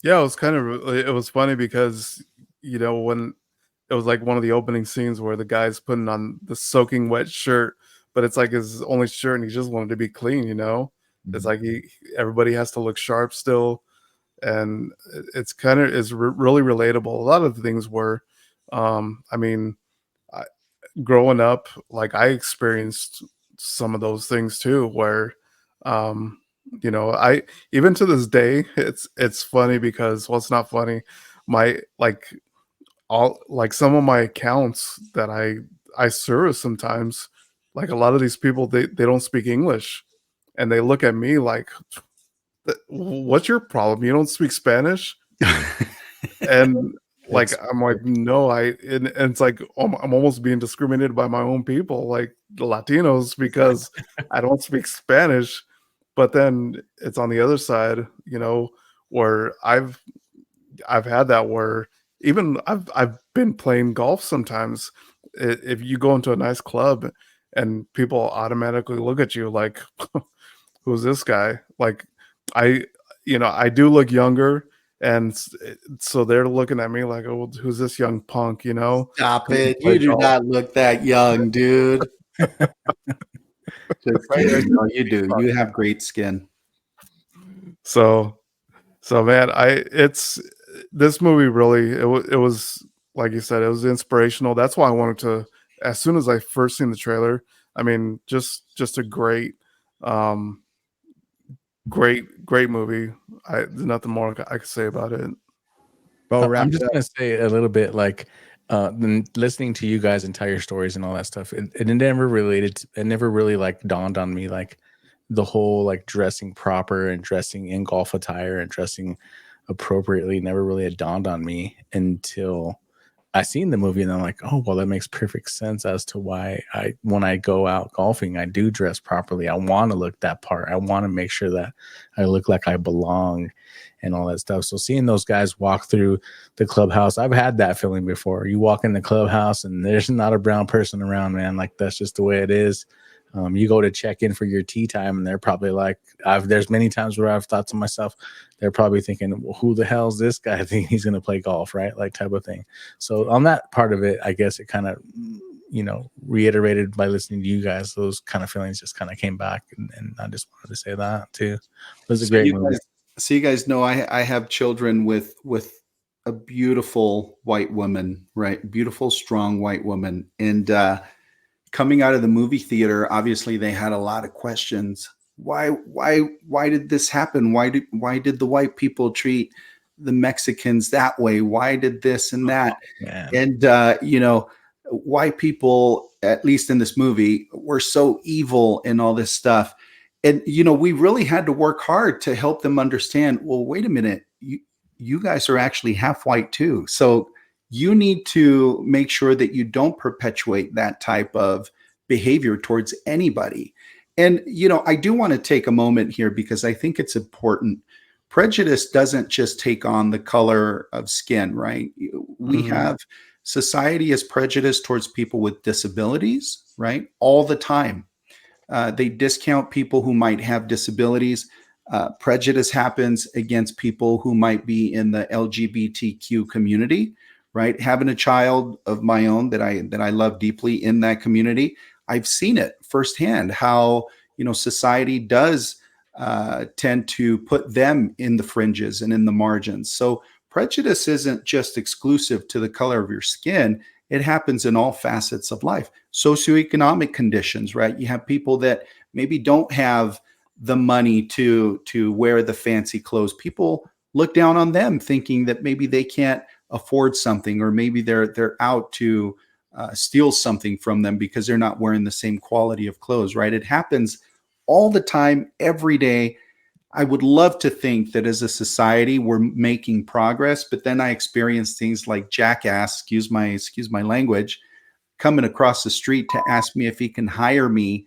C: Yeah, it was funny because, when it was like one of the opening scenes where the guy's putting on the soaking wet shirt, but it's like his only shirt and he just wanted to be clean, It's like everybody has to look sharp still. And it's really relatable. A lot of the things were, growing up, like, I experienced some of those things too, where, I, even to this day, it's funny because, well, it's not funny. My, some of my accounts that I service sometimes, like, a lot of these people, they don't speak English, and they look at me like, "What's your problem? You don't speak Spanish?" And like, I'm like, "No, and it's like, I'm almost being discriminated by my own people, like the Latinos, because I don't speak Spanish." But then it's on the other side, where I've had that, where even I've been playing golf sometimes. If you go into a nice club and people automatically look at you like, "Who's this guy?" Like, I do look younger, and so they're looking at me like, "Oh, who's this young punk?"
F: Stop
C: Come
F: it.
C: play
F: You do
C: golf.
F: not look that young, dude. Just kidding. No, you do. You have great skin.
C: So man, this movie really, it was, like you said, it was inspirational. That's why I wanted to, as soon as I first seen the trailer, I mean, just a great movie. There's nothing more I could say about it.
A: Bo,
B: I'm just gonna say a little bit, like, listening to you guys and tell your stories and all that stuff. It never it never really like dawned on me, like, the whole like dressing proper and dressing in golf attire and dressing appropriately never really had dawned on me until I seen the movie, and I'm like, oh, well, that makes perfect sense as to why when I go out golfing, I do dress properly. I want to look that part. I want to make sure that I look like I belong and all that stuff. So seeing those guys walk through the clubhouse, I've had that feeling before. You walk in the clubhouse and there's not a brown person around, man. Like, that's just the way it is. You go to check in for your tea time, and they're probably like, there's many times where I've thought to myself, they're probably thinking, well, who the hell's this guy? I think he's going to play golf, right? Like, type of thing. So on that part of it, I guess it kind of, reiterated by listening to you guys, those kind of feelings just kind of came back. And I just wanted to say that too. It was a great movie.
F: So you guys know I have children with a beautiful white woman, right? Beautiful, strong white woman. And coming out of the movie theater, obviously they had a lot of questions. Why did this happen? Why did the white people treat the Mexicans that way? Why did this and that? And white people, at least in this movie, were so evil and all this stuff. And we really had to work hard to help them understand, well, wait a minute, you guys are actually half white too. So you need to make sure that you don't perpetuate that type of behavior towards anybody. And, I do want to take a moment here because I think it's important. Prejudice doesn't just take on the color of skin, right? We have society is prejudiced towards people with disabilities, right? All the time. They discount people who might have disabilities. Prejudice happens against people who might be in the LGBTQ community, right? Having a child of my own that I love deeply in that community, I've seen it firsthand how, society does tend to put them in the fringes and in the margins. So prejudice isn't just exclusive to the color of your skin. It happens in all facets of life. Socioeconomic conditions, right? You have people that maybe don't have the money to wear the fancy clothes. People look down on them thinking that maybe they can't afford something, or maybe they're out to steal something from them because they're not wearing the same quality of clothes, right? It happens all the time, every day. I would love to think that as a society we're making progress, but then I experience things like jackass, excuse my language, coming across the street to ask me if he can hire me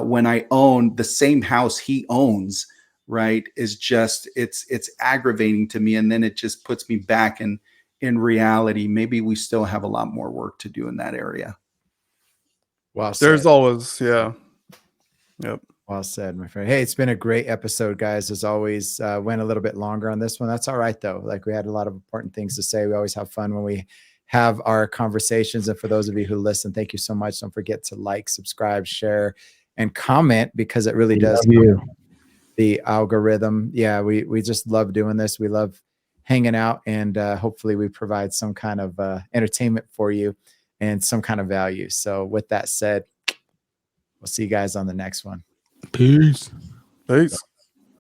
F: when I own the same house he owns, right? Is just it's aggravating to me, and then it just puts me back in reality. Maybe we still have a lot more work to do in that area.
A: Well said.
C: There's always, yeah. Yep.
A: Well said, my friend. Hey, it's been a great episode, guys. As always, went a little bit longer on this one. That's all right, though. Like, we had a lot of important things to say. We always have fun when we have our conversations. And for those of you who listen, thank you so much. Don't forget to like, subscribe, share, and comment, because it really does help the algorithm. Yeah, we just love doing this. We love hanging out, and hopefully we provide some kind of entertainment for you and some kind of value. So with that said, we'll see you guys on the next one.
B: Peace.
C: Thanks.